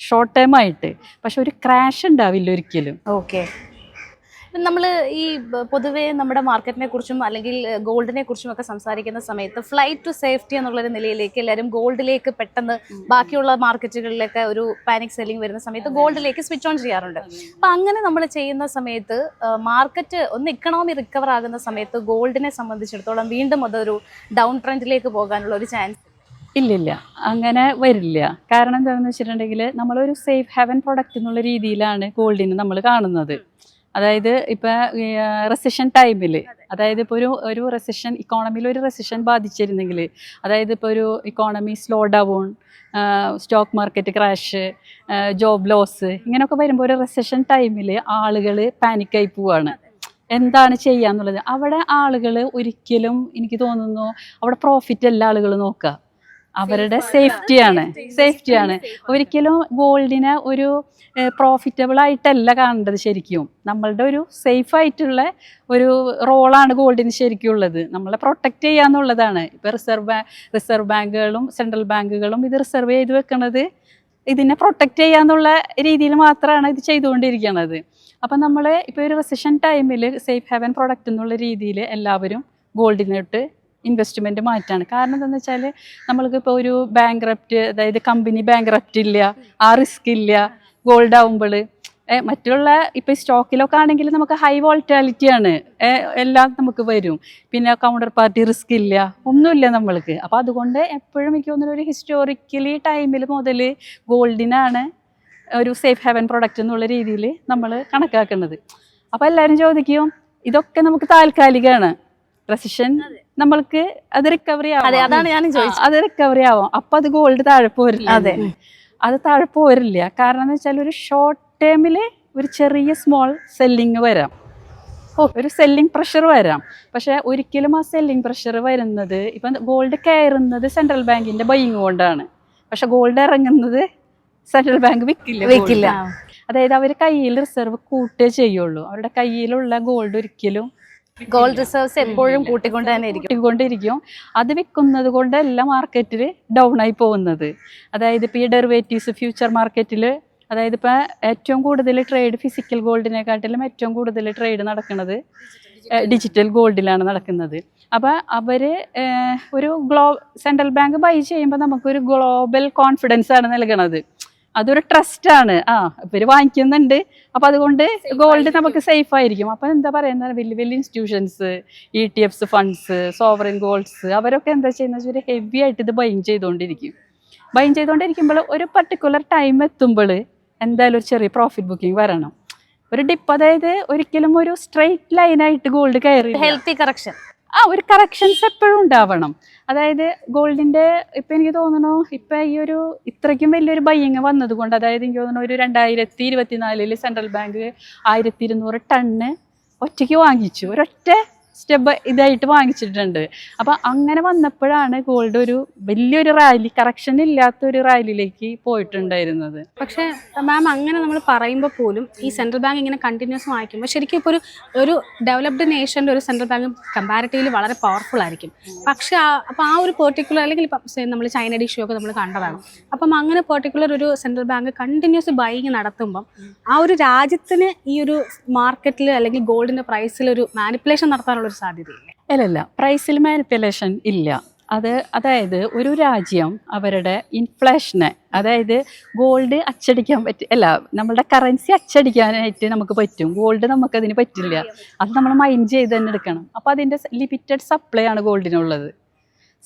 ഷോർട്ട് ടേം ആയിട്ട്, പക്ഷെ ഒരു ക്രാഷ് ഉണ്ടാവില്ല ഒരിക്കലും. ഓക്കെ നമ്മൾ ഈ പൊതുവേ നമ്മുടെ മാർക്കറ്റിനെ കുറിച്ചും അല്ലെങ്കിൽ ഗോൾഡിനെ കുറിച്ചും ഒക്കെ സംസാരിക്കുന്ന സമയത്ത് ഫ്ലൈറ്റ് ടു സേഫ്റ്റി എന്നുള്ളൊരു നിലയിലേക്ക് എല്ലാവരും ഗോൾഡിലേക്ക് പെട്ടെന്ന് ബാക്കിയുള്ള മാർക്കറ്റുകളിലൊക്കെ ഒരു പാനിക് സെല്ലിംഗ് വരുന്ന സമയത്ത് ഗോൾഡിലേക്ക് സ്വിച്ച് ഓൺ ചെയ്യാറുണ്ട്. അപ്പം അങ്ങനെ നമ്മൾ ചെയ്യുന്ന സമയത്ത് മാർക്കറ്റ് ഒന്ന് ഇക്കണോമി റിക്കവർ ആകുന്ന സമയത്ത് ഗോൾഡിനെ സംബന്ധിച്ചിടത്തോളം വീണ്ടും അതൊരു ഡൗൺ ട്രെൻഡിലേക്ക് പോകാനുള്ള ഒരു ചാൻസ് ഇല്ലില്ല, അങ്ങനെ വരില്ല. കാരണം എന്താണെന്ന് വെച്ചിട്ടുണ്ടെങ്കിൽ നമ്മളൊരു സേഫ് ഹെവൻ പ്രൊഡക്റ്റ് എന്നുള്ള രീതിയിലാണ് ഗോൾഡിനെ നമ്മൾ കാണുന്നത്. അതായത് ഇപ്പം റെസിഷൻ ടൈമിൽ, അതായത് ഇപ്പോൾ ഒരു റെസിഷൻ ഇക്കോണമിയിൽ ഒരു റെസിഷൻ ബാധിച്ചിരുന്നെങ്കിൽ, അതായത് ഇപ്പോൾ ഒരു economy slow down, stock market crash, job loss, ഇങ്ങനെയൊക്കെ വരുമ്പോൾ ഒരു റെസിഷൻ ടൈമിൽ ആളുകൾ പാനിക്കായി പോവാണ്. എന്താണ് ചെയ്യാന്നുള്ളത്. അവിടെ ആളുകൾ ഒരിക്കലും, എനിക്ക് തോന്നുന്നു, അവിടെ പ്രോഫിറ്റ് എല്ലാ ആളുകൾ നോക്കുക, അവരുടെ സേഫ്റ്റിയാണ്. ഒരിക്കലും ഗോൾഡിനെ ഒരു പ്രോഫിറ്റബിൾ ആയിട്ടല്ല കാണേണ്ടത്. ശരിക്കും നമ്മളുടെ ഒരു സേഫ് ആയിട്ടുള്ള ഒരു റോളാണ് ഗോൾഡിന് ശരിക്കും ഉള്ളത്. നമ്മളെ പ്രൊട്ടക്റ്റ് ചെയ്യാന്നുള്ളതാണ്. ഇപ്പം റിസർവ് ബാങ്കുകളും സെൻട്രൽ ബാങ്കുകളും ഇത് റിസർവ് ചെയ്ത് വെക്കുന്നത് ഇതിനെ പ്രൊട്ടക്റ്റ് ചെയ്യാന്നുള്ള രീതിയിൽ മാത്രമാണ് ഇത് ചെയ്തുകൊണ്ടിരിക്കുന്നത്. അപ്പം നമ്മൾ ഇപ്പോൾ ഒരു റെസിഷൻ ടൈമിൽ സേഫ് ഹെവൻ പ്രൊഡക്റ്റ് എന്നുള്ള രീതിയിൽ എല്ലാവരും ഗോൾഡിനോട്ട് ഇൻവെസ്റ്റ്മെൻറ്റ് മാറ്റാണ്. കാരണം എന്താണെന്ന് വെച്ചാൽ നമ്മൾക്കിപ്പോൾ ഒരു ബാങ്ക്രപ്റ്റ്, അതായത് കമ്പനി ബാങ്ക്രപ്റ്റ് ഇല്ല, ആ റിസ്ക് ഇല്ല ഗോൾഡ് ആവുമ്പോൾ. മറ്റുള്ള ഇപ്പോൾ സ്റ്റോക്കിലൊക്കെ ആണെങ്കിൽ നമുക്ക് ഹൈ വോൾറ്റാലിറ്റിയാണ്, എല്ലാം നമുക്ക് വരും. പിന്നെ കൗണ്ടർ പാർട്ടി റിസ്ക് ഇല്ല, ഒന്നുമില്ല നമ്മൾക്ക്. അപ്പോൾ അതുകൊണ്ട് എപ്പോഴും എനിക്ക് തോന്നുന്നു ഒരു ഹിസ്റ്റോറിക്കലി ടൈമിൽ മുതൽ ഗോൾഡിനാണ് ഒരു സേഫ് ഹെവൻ പ്രൊഡക്റ്റ് എന്നുള്ള രീതിയിൽ നമ്മൾ കണക്കാക്കുന്നത്. അപ്പോൾ എല്ലാവരും ചോദിക്കും, ഇതൊക്കെ നമുക്ക് താൽക്കാലികമാണ്, റെസിഷൻ നമ്മൾക്ക് അത് റിക്കവറി ആവും, അതാണ് ഞാൻ ചോദിച്ചത്, അത് റിക്കവറി ആവും. അപ്പം അത് ഗോൾഡ് താഴെ പോരില്ല. അത് താഴെ പോരില്ല. കാരണം എന്ന് വെച്ചാൽ ഒരു ഷോർട്ട് ടേമിൽ ഒരു ചെറിയ സ്മോൾ സെല്ലിങ് വരാം, ഒരു സെല്ലിംഗ് പ്രഷർ വരാം. പക്ഷെ ഒരിക്കലും ആ സെല്ലിംഗ് പ്രഷർ വരുന്നത്, ഇപ്പം ഗോൾഡ് കയറുന്നത് സെൻട്രൽ ബാങ്കിന്റെ ബൈയിങ് കൊണ്ടാണ്. പക്ഷെ ഗോൾഡ് ഇറങ്ങുന്നത് സെൻട്രൽ ബാങ്ക് വിൽക്കില്ല. അതായത് അവർ കയ്യിൽ റിസർവ് കൂട്ടേ ചെയ്യുള്ളൂ. അവരുടെ കയ്യിലുള്ള ഗോൾഡ് ഒരിക്കലും ഗോൾഡ് റിസർവ്സ് എപ്പോഴും കൂട്ടിക്കൊണ്ടിരിക്കും. അത് വിൽക്കുന്നത് കൊണ്ടല്ല മാർക്കറ്റിൽ ഡൗൺ ആയി പോകുന്നത്. അതായത് ഇപ്പോൾ ഈ ഡെറിവേറ്റീവ്സ് ഫ്യൂച്ചർ മാർക്കറ്റിൽ, അതായത് ഇപ്പോൾ ഏറ്റവും കൂടുതൽ ട്രേഡ് ഫിസിക്കൽ ഗോൾഡിനെക്കാട്ടിലും ഏറ്റവും കൂടുതൽ ട്രേഡ് നടക്കുന്നത് ഡിജിറ്റൽ ഗോൾഡിലാണ് നടക്കുന്നത്. അപ്പോൾ അവർ ഒരു സെൻട്രൽ ബാങ്ക് ബൈ ചെയ്യുമ്പോൾ നമുക്കൊരു ഗ്ലോബൽ കോൺഫിഡൻസ് ആണ് നൽകണത്. അതൊരു ട്രസ്റ്റാണ്. ഇവർ വാങ്ങിക്കുന്നുണ്ട്, അപ്പോൾ അതുകൊണ്ട് ഗോൾഡ് നമുക്ക് സേഫ് ആയിരിക്കും. അപ്പം എന്താ പറയുന്നത്, വലിയ വലിയ institutions, ETFs funds, sovereign golds, അവരൊക്കെ എന്താ ചെയ്യുന്നത് വെച്ചാൽ ഹെവി ആയിട്ട് ഇത് ബൈങ് ചെയ്തുകൊണ്ടിരിക്കുമ്പോൾ ഒരു പർട്ടിക്കുലർ ടൈം എത്തുമ്പോൾ എന്തായാലും ഒരു ചെറിയ പ്രോഫിറ്റ് ബുക്കിംഗ് വരണം. ഒരു ഡിപ്പ്, അതായത് ഒരിക്കലും ഒരു സ്ട്രെയിറ്റ് ലൈനായിട്ട് ഗോൾഡ് കയറി, ഹെൽത്തി കറക്ഷൻ, ഒരു കറക്ഷൻസ് എപ്പോഴും ഉണ്ടാവണം. അതായത് ഗോൾഡിൻ്റെ ഇപ്പം എനിക്ക് തോന്നുന്നു ഇപ്പം ഈ ഒരു ഇത്രയ്ക്കും വലിയൊരു ബൈയിങ് വന്നതുകൊണ്ട്, അതായത് എനിക്ക് തോന്നുന്നു ഒരു 2024 സെൻട്രൽ ബാങ്ക് 1200 ടണ്ണ് ഒറ്റയ്ക്ക് വാങ്ങിച്ചു, ഒരൊറ്റ സ്റ്റെപ്പ് ഇതായിട്ട് വാങ്ങിച്ചിട്ടുണ്ട്. അപ്പം അങ്ങനെ വന്നപ്പോഴാണ് ഗോൾഡ് ഒരു വലിയൊരു റാലി, കറക്ഷൻ ഇല്ലാത്തൊരു റാലിയിലേക്ക് പോയിട്ടുണ്ടായിരുന്നത്. പക്ഷേ മാം, അങ്ങനെ നമ്മൾ പറയുമ്പോൾ പോലും ഈ സെൻട്രൽ ബാങ്ക് ഇങ്ങനെ കണ്ടിന്യൂസ് വാങ്ങിക്കുമ്പോൾ ശരിക്കും ഇപ്പോൾ ഒരു ഡെവലപ്ഡ് നേഷൻ്റെ ഒരു സെൻട്രൽ ബാങ്ക് കമ്പാരിറ്റീവ്ലി വളരെ പവർഫുൾ ആയിരിക്കും. പക്ഷേ അപ്പോൾ ആ ഒരു പെർട്ടിക്കുലർ, അല്ലെങ്കിൽ ഇപ്പം നമ്മൾ ചൈനയുടെ ഇഷ്യൂ ഒക്കെ നമ്മൾ കണ്ടതാണ്. അപ്പം അങ്ങനെ പെർട്ടിക്കുലർ ഒരു സെൻട്രൽ ബാങ്ക് കണ്ടിന്യൂസ് ബൈയിങ് നടത്തുമ്പം ആ ഒരു രാജ്യത്തിന് ഈ ഒരു മാർക്കറ്റിൽ അല്ലെങ്കിൽ ഗോൾഡിൻ്റെ പ്രൈസിൽ ഒരു മാനിപ്പുലേഷൻ നടത്താനുള്ള ഒരു സാധ്യതയില്ല. അല്ലല്ല, പ്രൈസിൽ മാനിപ്പുലേഷൻ ഇല്ല. അതായത് ഒരു രാജ്യം അവരുടെ ഇൻഫ്ലേഷനെ, അതായത് ഗോൾഡ് അച്ചടിക്കാൻ നമ്മളുടെ കറൻസി അച്ചടിക്കാനായിട്ട് നമുക്ക് പറ്റും, ഗോൾഡ് നമുക്കതിന് പറ്റില്ല. അത് നമ്മൾ മൈൻഡ് ചെയ്ത് തന്നെ എടുക്കണം. അപ്പോൾ അതിൻ്റെ ലിമിറ്റഡ് സപ്ലൈ ആണ് ഗോൾഡിനുള്ളത്,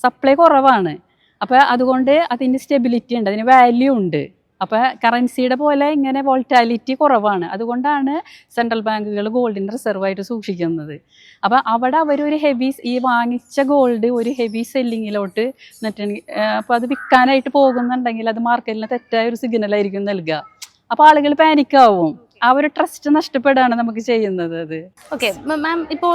സപ്ലൈ കുറവാണ്. അപ്പോൾ അതുകൊണ്ട് അതിൻ്റെ സ്റ്റെബിലിറ്റി ഉണ്ട്, അതിന് വാല്യൂ ഉണ്ട്. അപ്പോൾ കറൻസിയുടെ പോലെ ഇങ്ങനെ വോൾറ്റാലിറ്റി കുറവാണ്. അതുകൊണ്ടാണ് സെൻട്രൽ ബാങ്കുകൾ ഗോൾഡിൻ്റെ റിസർവായിട്ട് സൂക്ഷിക്കുന്നത്. അപ്പോൾ അവിടെ അവരൊരു ഈ വാങ്ങിച്ച ഗോൾഡ് ഒരു ഹെവി സെല്ലിങ്ങിലോട്ട് അപ്പോൾ അത് വിൽക്കാനായിട്ട് പോകുന്നുണ്ടെങ്കിൽ അത് മാർക്കറ്റിന് തെറ്റായ ഒരു സിഗ്നലായിരിക്കും നൽകുക. അപ്പോൾ ആളുകൾ പാനിക്കാവും, ആ ഒരു ട്രസ്റ്റ് നഷ്ടപ്പെടുകയാണ് നമുക്ക് ചെയ്യുന്നത്. അത് ഓക്കെ മാം, ഇപ്പോൾ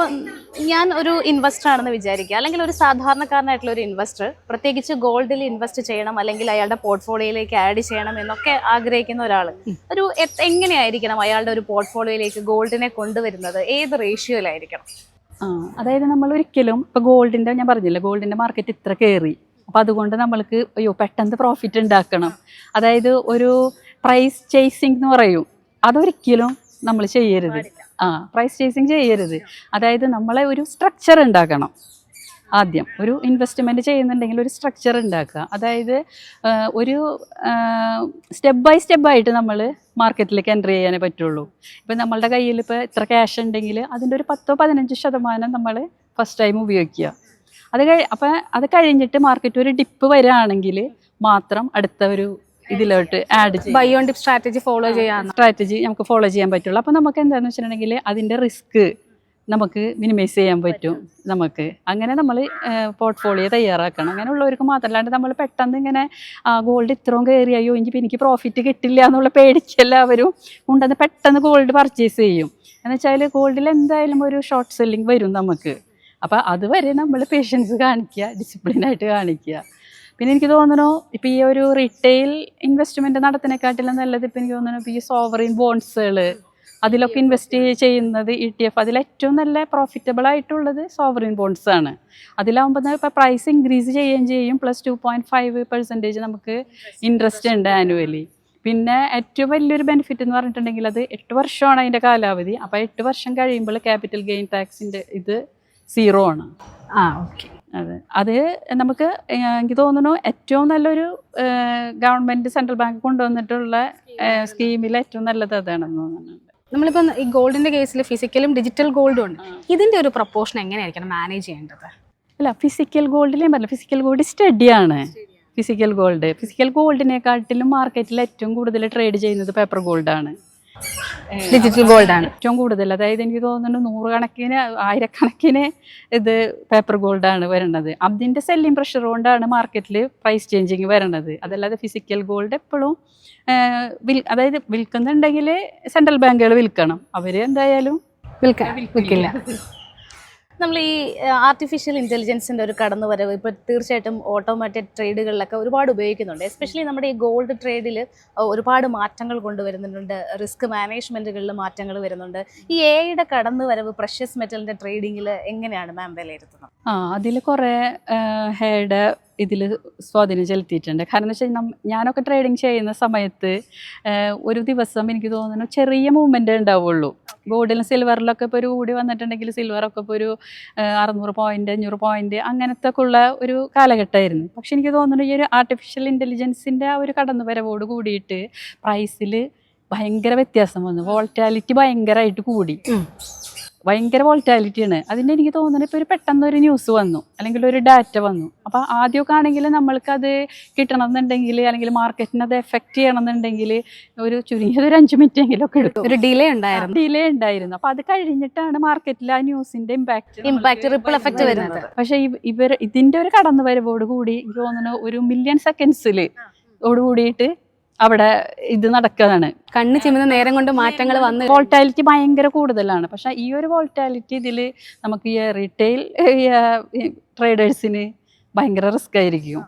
ഞാൻ ഒരു ഇൻവെസ്റ്റർ ആണെന്ന് വിചാരിക്കുക, അല്ലെങ്കിൽ ഒരു സാധാരണക്കാരനായിട്ടുള്ള ഒരു ഇൻവെസ്റ്റർ പ്രത്യേകിച്ച് ഗോൾഡിൽ ഇൻവെസ്റ്റ് ചെയ്യണം, അല്ലെങ്കിൽ അയാളുടെ പോർട്ട്ഫോളിയോയിലേക്ക് ആഡ് ചെയ്യണം എന്നൊക്കെ ആഗ്രഹിക്കുന്ന ഒരാൾ എങ്ങനെയായിരിക്കണം അയാളുടെ ഒരു പോർട്ട്ഫോളിയോയിലേക്ക് ഗോൾഡിനെ കൊണ്ടുവരുന്നത്? ഏത് റേഷ്യോയിലായിരിക്കണം? അതായത് നമ്മൾ ഒരിക്കലും ഇപ്പോൾ ഗോൾഡിൻ്റെ, ഞാൻ പറഞ്ഞില്ല ഗോൾഡിൻ്റെ മാർക്കറ്റ് ഇത്ര കയറി, അപ്പോൾ അതുകൊണ്ട് നമ്മൾക്ക് പെട്ടെന്ന് പ്രോഫിറ്റ് ഉണ്ടാക്കണം, അതായത് ഒരു പ്രൈസ് ചേസിങ് എന്ന് പറയും, അതൊരിക്കലും നമ്മൾ ചെയ്യരുത്. പ്രൈസ് ചേസിങ് ചെയ്യരുത്. അതായത് നമ്മളെ ഒരു സ്ട്രക്ചർ ഉണ്ടാക്കണം. ആദ്യം ഒരു ഇൻവെസ്റ്റ്മെൻറ്റ് ചെയ്യുന്നുണ്ടെങ്കിൽ ഒരു സ്ട്രക്ചർ ഉണ്ടാക്കുക. അതായത് ഒരു സ്റ്റെപ്പ് ബൈ സ്റ്റെപ്പായിട്ട് നമ്മൾ മാർക്കറ്റിലേക്ക് എൻ്റർ ചെയ്യാനേ പറ്റുള്ളൂ. ഇപ്പം നമ്മളുടെ കയ്യിൽ ഇപ്പോൾ ഇത്ര ക്യാഷ് ഉണ്ടെങ്കിൽ അതിൻ്റെ ഒരു 10-15% നമ്മൾ ഫസ്റ്റ് ടൈം ഉപയോഗിക്കുക. അപ്പം അത് കഴിഞ്ഞിട്ട് മാർക്കറ്റ് ഒരു ഡിപ്പ് വരികയാണെങ്കിൽ മാത്രം അടുത്ത ഒരു ഇതിലോട്ട് ആഡ് ചെയ്യും. Buy on dip strategy follow ചെയ്യാൻ സ്ട്രാറ്റജി നമുക്ക് ഫോളോ ചെയ്യാൻ പറ്റുള്ളൂ. അപ്പോൾ നമുക്ക് എന്താണെന്ന് വെച്ചിട്ടുണ്ടെങ്കിൽ അതിൻ്റെ റിസ്ക് നമുക്ക് മിനിമൈസ് ചെയ്യാൻ പറ്റും. നമുക്ക് അങ്ങനെ നമ്മൾ പോർട്ട്ഫോളിയോ തയ്യാറാക്കണം. അങ്ങനെയുള്ളവർക്ക് മാത്രമല്ലാണ്ട് നമ്മൾ പെട്ടെന്ന് ഇങ്ങനെ ഗോൾഡ് ഇത്രയും കയറിയോ എങ്കിൽ എനിക്ക് പ്രോഫിറ്റ് കിട്ടില്ല എന്നുള്ള പേടിക്കെല്ലാവരും കൊണ്ടുവന്ന് പെട്ടെന്ന് ഗോൾഡ് പർച്ചേസ് ചെയ്യും. എന്ന് വെച്ചാൽ ഗോൾഡിൽ എന്തായാലും ഒരു ഷോർട്ട് സെല്ലിങ് വരും നമുക്ക്. അപ്പോൾ അതുവരെ നമ്മൾ പേഷ്യൻസ് കാണിക്കുക, ഡിസിപ്ലിനായിട്ട് കാണിക്കുക. പിന്നെ എനിക്ക് തോന്നുന്നു ഇപ്പോൾ ഈ ഒരു റീറ്റെയിൽ ഇൻവെസ്റ്റ്മെൻറ്റ് നടത്തുന്നതിനെക്കാട്ടിലും നല്ലത് ഇപ്പോൾ എനിക്ക് തോന്നുന്നു ഇപ്പോൾ ഈ സോവറിൻ ബോണ്ട്സുകൾ അതിലൊക്കെ ഇൻവെസ്റ്റ് ചെയ്യുന്നത് ETF അതിലേറ്റവും നല്ല പ്രോഫിറ്റബിൾ ആയിട്ടുള്ളത് സോവറിൻ ബോണ്ട്സ് ആണ്. അതിലാവുമ്പോൾ ഇപ്പോൾ പ്രൈസ് ഇൻക്രീസ് ചെയ്യുകയും ചെയ്യും, പ്ലസ് 2.5% നമുക്ക് ഇൻട്രസ്റ്റ് ഉണ്ട് ആനുവലി. പിന്നെ ഏറ്റവും വലിയൊരു ബെനിഫിറ്റ് എന്ന് പറഞ്ഞിട്ടുണ്ടെങ്കിൽ അത് 8 വർഷമാണ് അതിൻ്റെ കാലാവധി. അപ്പോൾ 8 വർഷം കഴിയുമ്പോൾ ക്യാപിറ്റൽ ഗെയിൻ ടാക്സിൻ്റെ ഇത് 0 ആണ്. ഓക്കെ. അത് നമുക്ക് എനിക്ക് തോന്നുന്നു ഏറ്റവും നല്ലൊരു ഗവൺമെൻറ് സെൻട്രൽ ബാങ്ക് കൊണ്ടുവന്നിട്ടുള്ള സ്കീമിൽ ഏറ്റവും നല്ലത് അതാണെന്ന് തോന്നുന്നുണ്ട്. നമ്മളിപ്പോൾ ഈ ഗോൾഡിന്റെ കേസിൽ ഫിസിക്കലും ഡിജിറ്റൽ ഗോൾഡും ഉണ്ട്. ഇതിന്റെ ഒരു പ്രപ്പോർഷൻ എങ്ങനെയായിരിക്കണം മാനേജ് ചെയ്യേണ്ടത്? അല്ല, ഫിസിക്കൽ ഗോൾഡിലേയും പറഞ്ഞില്ല, ഫിസിക്കൽ ഗോൾഡ് സ്റ്റഡിയാണ്. ഫിസിക്കൽ ഗോൾഡിനെക്കാട്ടിലും മാർക്കറ്റിൽ ഏറ്റവും കൂടുതൽ ട്രേഡ് ചെയ്യുന്നത് പേപ്പർ ഗോൾഡാണ്, ഡിജിറ്റൽ ഗോൾഡാണ് ഏറ്റവും കൂടുതൽ. അതായത് എനിക്ക് തോന്നുന്നു 100 കണക്കിന് 1000 കണക്കിന് ഇത് പേപ്പർ ഗോൾഡാണ് വരുന്നത്. അതിൻ്റെ സെല്ലിംഗ് പ്രഷർ കൊണ്ടാണ് മാർക്കറ്റിൽ പ്രൈസ് ചേഞ്ചിങ് വരുന്നത്. അതല്ലാതെ ഫിസിക്കൽ ഗോൾഡ് എപ്പോഴും അതായത് വിൽക്കുന്നുണ്ടെങ്കിൽ സെൻട്രൽ ബാങ്കുകൾ വിൽക്കണം, അവർ എന്തായാലും വിൽക്കില്ല. നമ്മൾ ഈ ആർട്ടിഫിഷ്യൽ ഇൻ്റലിജൻസിൻ്റെ ഒരു കടന്നുവരവ് ഇപ്പോൾ തീർച്ചയായിട്ടും ഓട്ടോമാറ്റഡ് ട്രേഡുകളിലൊക്കെ ഒരുപാട് ഉപയോഗിക്കുന്നുണ്ട്. എസ്പെഷ്യലി നമ്മുടെ ഈ ഗോൾഡ് ട്രേഡിൽ ഒരുപാട് മാറ്റങ്ങൾ കൊണ്ടുവരുന്നുണ്ട്, റിസ്ക് മാനേജ്മെൻറ്റുകളിൽ മാറ്റങ്ങൾ വരുന്നുണ്ട്. ഈ AI കടന്നുവരവ് പ്രഷ്യസ് മെറ്റലിൻ്റെ ട്രേഡിങ്ങിൽ എങ്ങനെയാണ് മാം വിലയിരുത്തുന്നത്? അതിൽ കുറേ ഹെഡ് ഇതിൽ സ്വാധീനം ചെലുത്തിയിട്ടുണ്ട്. കാരണം എന്ന് വെച്ചാൽ ഞാനൊക്കെ ട്രേഡിങ് ചെയ്യുന്ന സമയത്ത് ഒരു ദിവസം എനിക്ക് തോന്നുന്നു ചെറിയ മൂവ്മെൻറ്റേ ഉണ്ടാവുള്ളൂ. ഗോൾഡിലും സിൽവറിലൊക്കെ ഇപ്പോൾ ഒരു കൂടി വന്നിട്ടുണ്ടെങ്കിൽ സിൽവറൊക്കെ ഇപ്പോൾ ഒരു 600 പോയിന്റ് 500 പോയിന്റ് അങ്ങനത്തെ ഒക്കെ ഉള്ള ഒരു കാലഘട്ടമായിരുന്നു. പക്ഷെ എനിക്ക് തോന്നുന്നു ഈ ഒരു ആർട്ടിഫിഷ്യൽ ഇൻ്റലിജൻസിൻ്റെ ആ ഒരു കടന്നുവരവോട് കൂടിയിട്ട് പ്രൈസിൽ ഭയങ്കര വ്യത്യാസം വന്നു. വോൾറ്റാലിറ്റി ഭയങ്കരമായിട്ട് കൂടി, ഭയങ്കര വോൾറ്റാലിറ്റിയാണ്. അതിൻ്റെ എനിക്ക് തോന്നുന്നത് ഇപ്പോൾ ഒരു പെട്ടെന്നൊരു ന്യൂസ് വന്നു അല്ലെങ്കിൽ ഒരു ഡാറ്റ വന്നു. അപ്പോൾ ആദ്യമൊക്കെ ആണെങ്കിൽ നമ്മൾക്കത് കിട്ടണമെന്നുണ്ടെങ്കിൽ അല്ലെങ്കിൽ മാർക്കറ്റിനെ അത് എഫക്റ്റ് ചെയ്യണമെന്നുണ്ടെങ്കിൽ ഒരു ചുരുങ്ങിയത് ഒരു 5 മിനിറ്റെങ്കിലും ഒക്കെ എടുക്കും. ഒരു ഡിലേ ഉണ്ടായിരുന്നു. അപ്പോൾ അത് കഴിഞ്ഞിട്ടാണ് മാർക്കറ്റിൽ ആ ന്യൂസിൻ്റെ ഇമ്പാക്ട് റിപ്പിൾ എഫക്റ്റ് വരുന്നത്. പക്ഷേ ഇതിൻ്റെ ഒരു കടന്നു വരവോട് കൂടി എനിക്ക് തോന്നുന്നു ഒരു മില്യൺ സെക്കൻഡ്സിൽ ഓടുകൂടിയിട്ട് അവിടെ ഇത് നടക്കുകയാണ്. കണ്ണ് ചിമ്മുന്ന നേരം കൊണ്ട് മാറ്റങ്ങൾ വന്ന് വോൾട്ടാലിറ്റി ഭയങ്കര കൂടുതലാണ്. പക്ഷെ ഈ ഒരു വോൾട്ടാലിറ്റി ഇതിൽ നമുക്ക് ഈ റീറ്റെയിൽ ട്രേഡേഴ്സിന് ഭയങ്കര റിസ്ക് ആയിരിക്കും,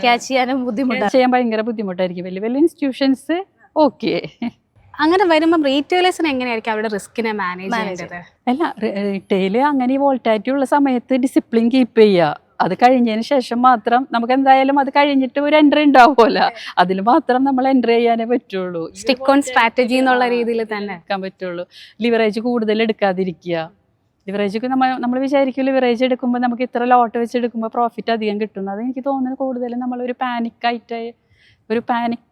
ക്യാച്ച് ചെയ്യാൻ ഭയങ്കര ബുദ്ധിമുട്ടായിരിക്കും. വലിയ വലിയ ഇൻസ്റ്റിറ്റ്യൂഷൻസ് ഓക്കെ. അങ്ങനെ വരുമ്പം റീറ്റെയിലേഴ്സിന് എങ്ങനെയായിരിക്കും അവിടെ റിസ്കിനെ മാനേജ് ചെയ്യേണ്ടത്? അല്ല, റീറ്റെയിൽ അങ്ങനെ ഈ വോൾട്ടാലിറ്റി ഉള്ള സമയത്ത് ഡിസിപ്ലിൻ കീപ്പ് ചെയ്യുക. അത് കഴിഞ്ഞതിന് ശേഷം മാത്രം നമുക്ക് എന്തായാലും അത് കഴിഞ്ഞിട്ട് ഒരു എൻട്രി ഉണ്ടാവുമല്ലോ, അതിൽ മാത്രം നമ്മൾ എൻട്രി ചെയ്യാനേ പറ്റുള്ളൂ. സ്റ്റിക്ക് ഓൺ സ്ട്രാറ്റജി എന്നുള്ള രീതിയിൽ തന്നെ എടുക്കാൻ പറ്റുള്ളൂ. ലിവറേജ് കൂടുതൽ എടുക്കാതിരിക്കുക. ലിവറേജ് നമ്മൾ വിചാരിക്കും ലിവറേജ് എടുക്കുമ്പോൾ നമുക്ക് ഇത്ര ലോട്ട് വെച്ച് എടുക്കുമ്പോൾ പ്രോഫിറ്റ് അധികം കിട്ടുന്നു. അത് എനിക്ക് തോന്നുന്നത് കൂടുതലും നമ്മളൊരു പാനിക്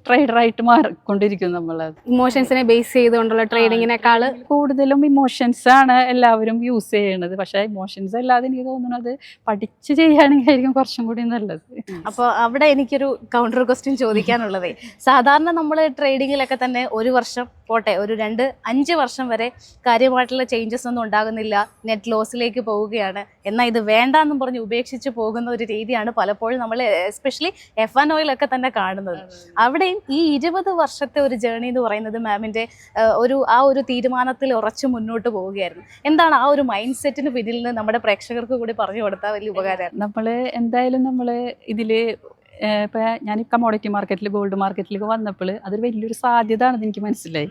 ട്രേഡറായിട്ട് മാറിക്കൊണ്ടിരിക്കും. നമ്മളത് ഇമോഷൻസിനെ ബേസ് ചെയ്തുകൊണ്ടുള്ള ട്രേഡിങ്ങിനേക്കാൾ കൂടുതലും ഇമോഷൻസ് ആണ് എല്ലാവരും യൂസ് ചെയ്യണത്. പക്ഷേ ഇമോഷൻസ് അല്ലാതെ എനിക്ക് തോന്നുന്നത് പഠിച്ച് ചെയ്യുകയാണെങ്കിൽ കുറച്ചും കൂടി നല്ലത്. അപ്പോൾ അവിടെ എനിക്കൊരു കൗണ്ടർ ക്വസ്റ്റ്യൻ ചോദിക്കാനുള്ളതേ, സാധാരണ നമ്മൾ ട്രേഡിങ്ങിലൊക്കെ തന്നെ 1 വർഷം പോട്ടെ, ഒരു 2-5 വർഷം വരെ കാര്യമായിട്ടുള്ള ചേഞ്ചസ് ഒന്നും ഉണ്ടാകുന്നില്ല, നെറ്റ് ലോസിലേക്ക് പോവുകയാണ്. എന്നാൽ ഇത് വേണ്ടാന്നും പറഞ്ഞ് ഉപേക്ഷിച്ച് പോകുന്ന ഒരു രീതിയാണ് പലപ്പോഴും നമ്മൾ എസ്പെഷ്യലി F1 ഓയിലൊക്കെ തന്നെ കാണുന്നത്. അവിടെയും ഈ 20 വർഷത്തെ ഒരു ജേർണി എന്ന് പറയുന്നത് മാമിൻ്റെ ആ ഒരു തീരുമാനത്തിൽ ഉറച്ചു മുന്നോട്ട് പോവുകയായിരുന്നു. എന്താണ് ആ ഒരു മൈൻഡ് സെറ്റിന് പിന്നിൽ നിന്ന് നമ്മുടെ പ്രേക്ഷകർക്ക് കൂടി പറഞ്ഞു കൊടുത്താൽ വലിയ ഉപകാരമാണ്. നമ്മൾ ഇതിൽ ഇപ്പം ഞാൻ കമ്മോഡിറ്റി മാർക്കറ്റിൽ ഗോൾഡ് മാർക്കറ്റിലേക്ക് വന്നപ്പോൾ അതൊരു വലിയൊരു സാധ്യത ആണെന്ന് എനിക്ക് മനസ്സിലായി.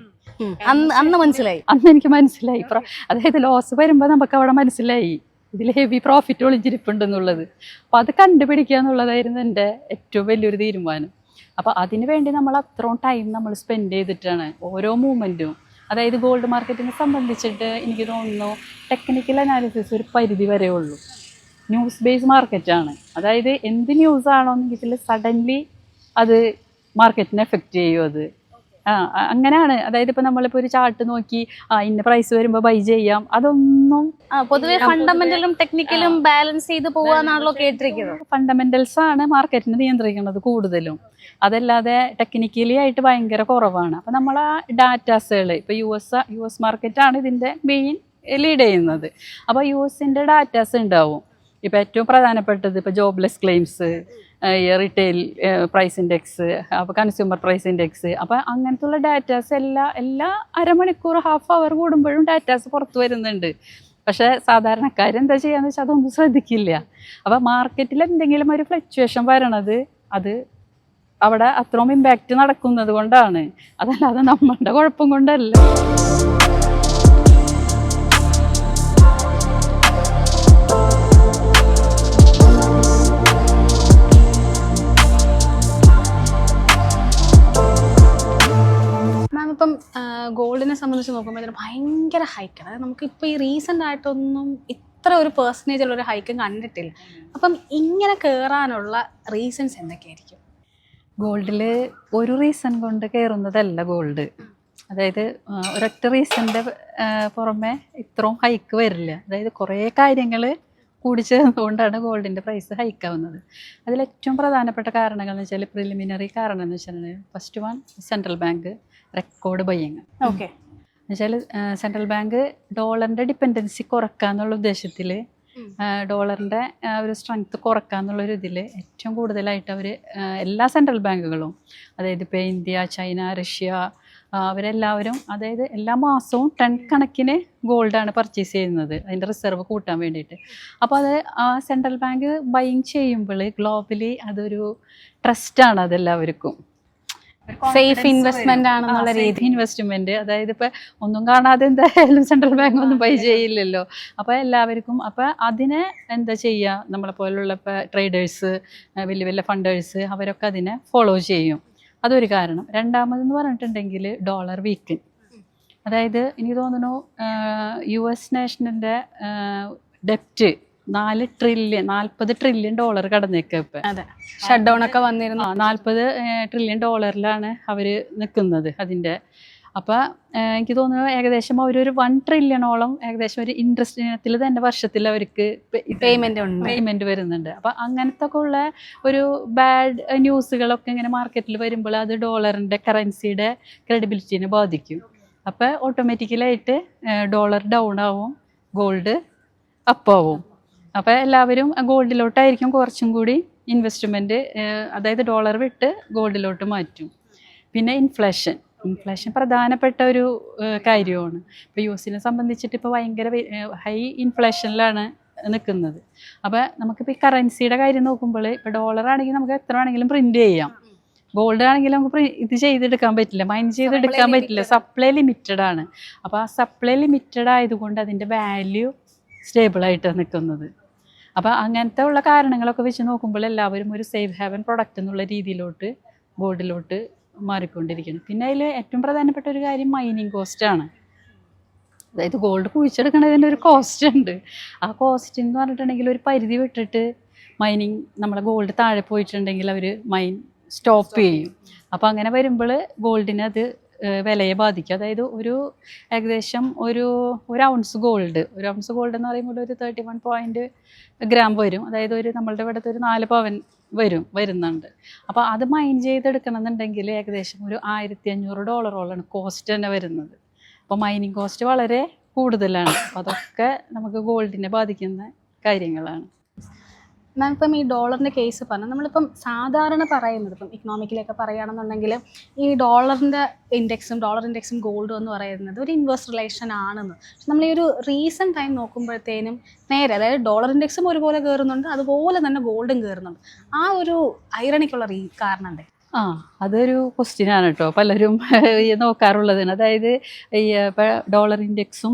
അന്ന് എനിക്ക് മനസ്സിലായി. അതായത് ലോസ് വരുമ്പോൾ നമുക്ക് അവിടെ മനസ്സിലായി ഇതിൽ ഹെവി പ്രോഫിറ്റ് ഒളിഞ്ഞിരിപ്പുണ്ടെന്നുള്ളത്. അപ്പോൾ അത് കണ്ടുപിടിക്കുക എന്നുള്ളതായിരുന്നു എൻ്റെ ഏറ്റവും വലിയൊരു തീരുമാനം. അപ്പോൾ അതിന് വേണ്ടി നമ്മൾ അത്രയും ടൈം നമ്മൾ സ്പെൻഡ് ചെയ്തിട്ടാണ് ഓരോ മൂവ്മെൻറ്റും അതായത് ഗോൾഡ് മാർക്കറ്റിനെ സംബന്ധിച്ചിട്ട് എനിക്ക് തോന്നുന്നു ടെക്നിക്കൽ അനാലിസിസ് ഒരു പരിധി വരെ ഉള്ളൂ. ന്യൂസ് ബേസ് മാർക്കറ്റാണ്. അതായത് എന്ത് ന്യൂസ് ആണോ എന്നെങ്കിൽ സഡൻലി അത് മാർക്കറ്റിനെ എഫക്റ്റ് ചെയ്യും. അത് അങ്ങനെയാണ്. അതായത് ഇപ്പം നമ്മളിപ്പോൾ ഒരു ചാർട്ട് നോക്കി ഇന്ന പ്രൈസ് വരുമ്പോൾ ബൈ ചെയ്യാം, അതൊന്നും പൊതുവെ ഫണ്ടമെന്റലും ടെക്നിക്കലും ബാലൻസ് ചെയ്ത് പോവാന്നാണല്ലോ കേട്ടിരിക്കുന്നത്. ഫണ്ടമെന്റൽസ് ആണ് മാർക്കറ്റിനെ നിയന്ത്രിക്കുന്നത് കൂടുതലും. അതല്ലാതെ ടെക്നിക്കലി ആയിട്ട് ഭയങ്കര കുറവാണ്. അപ്പം നമ്മൾ ആ ഡാറ്റാസുകൾ ഇപ്പോൾ യു എസ് മാർക്കറ്റാണ് ഇതിൻ്റെ മെയിൻ ലീഡ് ചെയ്യുന്നത്. അപ്പോൾ യു എസിൻ്റെ ഡാറ്റാസ് ഉണ്ടാവും. ഇപ്പോൾ ഏറ്റവും പ്രധാനപ്പെട്ടത് ഇപ്പോൾ jobless claims, retail price index, അപ്പോൾ കൺസ്യൂമർ പ്രൈസ് ഇൻഡെക്സ്. അപ്പോൾ അങ്ങനത്തുള്ള ഡാറ്റാസ് എല്ലാ അരമണിക്കൂർ ഹാഫ് അവർ കൂടുമ്പോഴും ഡാറ്റാസ് പുറത്ത് വരുന്നുണ്ട്. പക്ഷേ സാധാരണക്കാരെന്താ ചെയ്യാന്ന് വെച്ചാൽ അതൊന്നും ശ്രദ്ധിക്കില്ല. അപ്പോൾ മാർക്കറ്റിൽ എന്തെങ്കിലും ഒരു ഫ്ലക്ച്വേഷൻ വരണത് അത് അവിടെ അത്രയും ഇമ്പാക്റ്റ് നടക്കുന്നത് കൊണ്ടാണ്, അതല്ലാതെ നമ്മളുടെ കുഴപ്പം കൊണ്ടല്ല. ഇപ്പം ഗോൾഡിനെ സംബന്ധിച്ച് നോക്കുമ്പോൾ ഇതിന് ഭയങ്കര ഹൈക്കാണ്. അതായത് നമുക്കിപ്പോൾ ഈ റീസെൻ്റ് ആയിട്ടൊന്നും ഇത്ര ഒരു പെർസെൻറ്റേജുള്ള ഒരു ഹൈക്കും കണ്ടിട്ടില്ല. അപ്പം ഇങ്ങനെ കയറാനുള്ള റീസൺസ് എന്തൊക്കെയായിരിക്കും? ഗോൾഡിൽ ഒരു റീസൺ കൊണ്ട് കയറുന്നതല്ല ഗോൾഡ്. അതായത് ഒരൊറ്റ റീസണിൻ്റെ പുറമെ ഇത്രയും ഹൈക്ക് വരില്ല. അതായത് കുറേ കാര്യങ്ങൾ കൂടിച്ചേർന്നുകൊണ്ടാണ് ഗോൾഡിൻ്റെ പ്രൈസ് ഹൈക്കാവുന്നത്. അതിലേറ്റവും പ്രധാനപ്പെട്ട കാരണങ്ങൾ എന്ന് വെച്ചാൽ പ്രിലിമിനറി കാരണം എന്ന് വെച്ചിട്ടുണ്ടെങ്കിൽ first one central bank record buying. Okay, എന്നുവെച്ചാൽ സെൻട്രൽ ബാങ്ക് ഡോളറിൻ്റെ ഡിപ്പെൻഡൻസി കുറയ്ക്കാന്നുള്ള ഉദ്ദേശത്തിൽ ഡോളറിൻ്റെ ഒരു സ്ട്രെങ്ത് കുറയ്ക്കാന്നുള്ളൊരു ഇതിൽ ഏറ്റവും കൂടുതലായിട്ട് അവർ എല്ലാ സെൻട്രൽ ബാങ്കുകളും, അതായത് ഇപ്പോൾ ഇന്ത്യ, ചൈന, റഷ്യ, അവരെല്ലാവരും അതായത് എല്ലാ മാസവും ടൺ കണക്കിന് ഗോൾഡാണ് പർച്ചേസ് ചെയ്യുന്നത് അതിൻ്റെ റിസർവ് കൂട്ടാൻ വേണ്ടിയിട്ട്. അപ്പോൾ അത് ആ സെൻട്രൽ ബാങ്ക് ബൈയിങ് ചെയ്യുമ്പോൾ ഗ്ലോബലി അതൊരു ട്രസ്റ്റാണ് അതെല്ലാവർക്കും. സേഫ് ഇൻവെസ്റ്റ്മെന്റ് ആണെന്നുള്ള രീതി. ഇൻവെസ്റ്റ്മെന്റ്, അതായത് ഇപ്പം ഒന്നും കാണാതെ എന്തായാലും സെൻട്രൽ ബാങ്ക് ഒന്നും ബൈ ചെയ്യില്ലല്ലോ. അപ്പോൾ എല്ലാവർക്കും അപ്പോൾ അതിനെ എന്താ ചെയ്യുക, നമ്മളെ പോലുള്ള ഇപ്പോൾ ട്രേഡേഴ്സ്, വലിയ വലിയ ഫണ്ടേഴ്സ് അവരൊക്കെ അതിനെ ഫോളോ ചെയ്യും. അതൊരു കാരണം. രണ്ടാമതെന്ന് പറഞ്ഞിട്ടുണ്ടെങ്കിൽ ഡോളർ വീക്കൻ. അതായത് എനിക്ക് തോന്നുന്നു US നാഷണലിൻ്റെ ഡെപ്റ്റ് 40 ട്രില്യൺ ഡോളർ കടന്നേക്കുക ഇപ്പം. അതെ, ഷട്ട് ഡൗൺ ഒക്കെ വന്നിരുന്നു. 40 ട്രില്യൺ ഡോളറിലാണ് അവർ നിൽക്കുന്നത് അതിൻ്റെ. അപ്പോൾ എനിക്ക് തോന്നുന്നു ഏകദേശം അവരൊരു 1 ട്രില്യണോളം ഏകദേശം ഒരു ഇൻട്രസ്റ്റ് ഇനത്തിൽ തന്നെ വർഷത്തിൽ അവർക്ക് പേയ്മെൻറ്റ് വരുന്നുണ്ട്. അപ്പോൾ അങ്ങനത്തെ ഒക്കെ ഉള്ള ഒരു ബാഡ് ന്യൂസുകളൊക്കെ ഇങ്ങനെ മാർക്കറ്റിൽ വരുമ്പോൾ അത് ഡോളറിൻ്റെ കറൻസിയുടെ ക്രെഡിബിലിറ്റിനെ ബാധിക്കും. അപ്പോൾ ഓട്ടോമാറ്റിക്കലായിട്ട് ഡോളർ ഡൗൺ ആവും, ഗോൾഡ് അപ്പാവും. അപ്പോൾ എല്ലാവരും ഗോൾഡിലോട്ടായിരിക്കും കുറച്ചും കൂടി ഇൻവെസ്റ്റ്മെൻറ്റ്, അതായത് ഡോളർ വിട്ട് ഗോൾഡിലോട്ട് മാറ്റും. പിന്നെ ഇൻഫ്ലേഷൻ പ്രധാനപ്പെട്ട ഒരു കാര്യമാണ്. ഇപ്പോൾ US സംബന്ധിച്ചിട്ട് ഇപ്പോൾ ഭയങ്കര ഹൈ ഇൻഫ്ലേഷനിലാണ് നിൽക്കുന്നത്. അപ്പോൾ നമുക്കിപ്പോൾ ഈ കറൻസിയുടെ കാര്യം നോക്കുമ്പോൾ ഇപ്പോൾ ഡോളർ ആണെങ്കിൽ നമുക്ക് എത്ര വേണമെങ്കിലും പ്രിൻറ്റ് ചെയ്യാം, ഗോൾഡ് ആണെങ്കിൽ നമുക്ക് ഇത് ചെയ്തെടുക്കാൻ പറ്റില്ല, മൈൻ ചെയ്തെടുക്കാൻ പറ്റില്ല, സപ്ലൈ ലിമിറ്റഡ് ആണ്. അപ്പോൾ ആ സപ്ലൈ ലിമിറ്റഡ് ആയതുകൊണ്ട് അതിൻ്റെ വാല്യൂ സ്റ്റേബിളായിട്ടാണ് നിൽക്കുന്നത്. അപ്പോൾ അങ്ങനത്തെ ഉള്ള കാരണങ്ങളൊക്കെ വെച്ച് നോക്കുമ്പോൾ എല്ലാവരും ഒരു സേഫ് ഹാവൻ പ്രൊഡക്റ്റ് എന്നുള്ള രീതിയിലോട്ട് ഗോൾഡിലോട്ട് മാറിക്കൊണ്ടിരിക്കുന്നു. പിന്നെ അതിൽ ഏറ്റവും പ്രധാനപ്പെട്ട ഒരു കാര്യം മൈനിങ് കോസ്റ്റാണ്. അതായത് ഗോൾഡ് കുഴിച്ചെടുക്കുന്നതിൻ്റെ ഒരു കോസ്റ്റ് ഉണ്ട്. ആ കോസ്റ്റ് എന്ന് പറഞ്ഞിട്ടുണ്ടെങ്കിൽ ഒരു പരിധി വിട്ടിട്ട് മൈനിങ് നമ്മളെ ഗോൾഡ് താഴെ പോയിട്ടുണ്ടെങ്കിൽ അവർ മൈൻ സ്റ്റോപ്പ് ചെയ്യും. അപ്പോൾ അങ്ങനെ വരുമ്പോൾ ഗോൾഡിന് അത് വിലയെ ബാധിക്കും. അതായത് ഏകദേശം ഒരു ഔൺസ് ഗോൾഡ് എന്ന് പറയുമ്പോൾ ഒരു 31 ഗ്രാം വരും. അതായത് നമ്മളുടെ ഇവിടുത്തെ ഒരു 4 പവൻ വരുന്നുണ്ട്. അപ്പോൾ അത് മൈൻ ചെയ്തെടുക്കണം എന്നുണ്ടെങ്കിൽ ഏകദേശം ഒരു $1500 കോസ്റ്റ് തന്നെ വരുന്നത്. അപ്പോൾ മൈനിങ് കോസ്റ്റ് വളരെ കൂടുതലാണ്. അപ്പോൾ അതൊക്കെ നമുക്ക് ഗോൾഡിനെ ബാധിക്കുന്ന കാര്യങ്ങളാണ്. മാം, ഇപ്പം ഈ ഡോളറിൻ്റെ കേസ് പറഞ്ഞാൽ നമ്മളിപ്പം സാധാരണ പറയുന്നത് ഇപ്പം ഇക്കണോമിക്കിലൊക്കെ പറയുകയാണെന്നുണ്ടെങ്കിൽ ഈ ഡോളർ ഇൻഡെക്സും ഗോൾഡും എന്ന് പറയുന്നത് ഒരു ഇൻവേഴ്സ് റിലേഷൻ ആണെന്ന്. പക്ഷെ നമ്മൾ ഈ ഒരു റീസെൻറ്റ് ടൈം നോക്കുമ്പോഴത്തേനും നേരെ, അതായത് ഡോളർ ഇൻഡെക്സും ഒരുപോലെ കയറുന്നുണ്ട്, അതുപോലെ തന്നെ ഗോൾഡും കയറുന്നുണ്ട്. ആ ഒരു ഐറണിക്കുള്ള കാരണം ഉണ്ട്. അതൊരു ക്വസ്റ്റ്യനാണ് കേട്ടോ പലരും നോക്കാറുള്ളതിന്. അതായത് ഈ ഡോളർ ഇൻഡെക്സും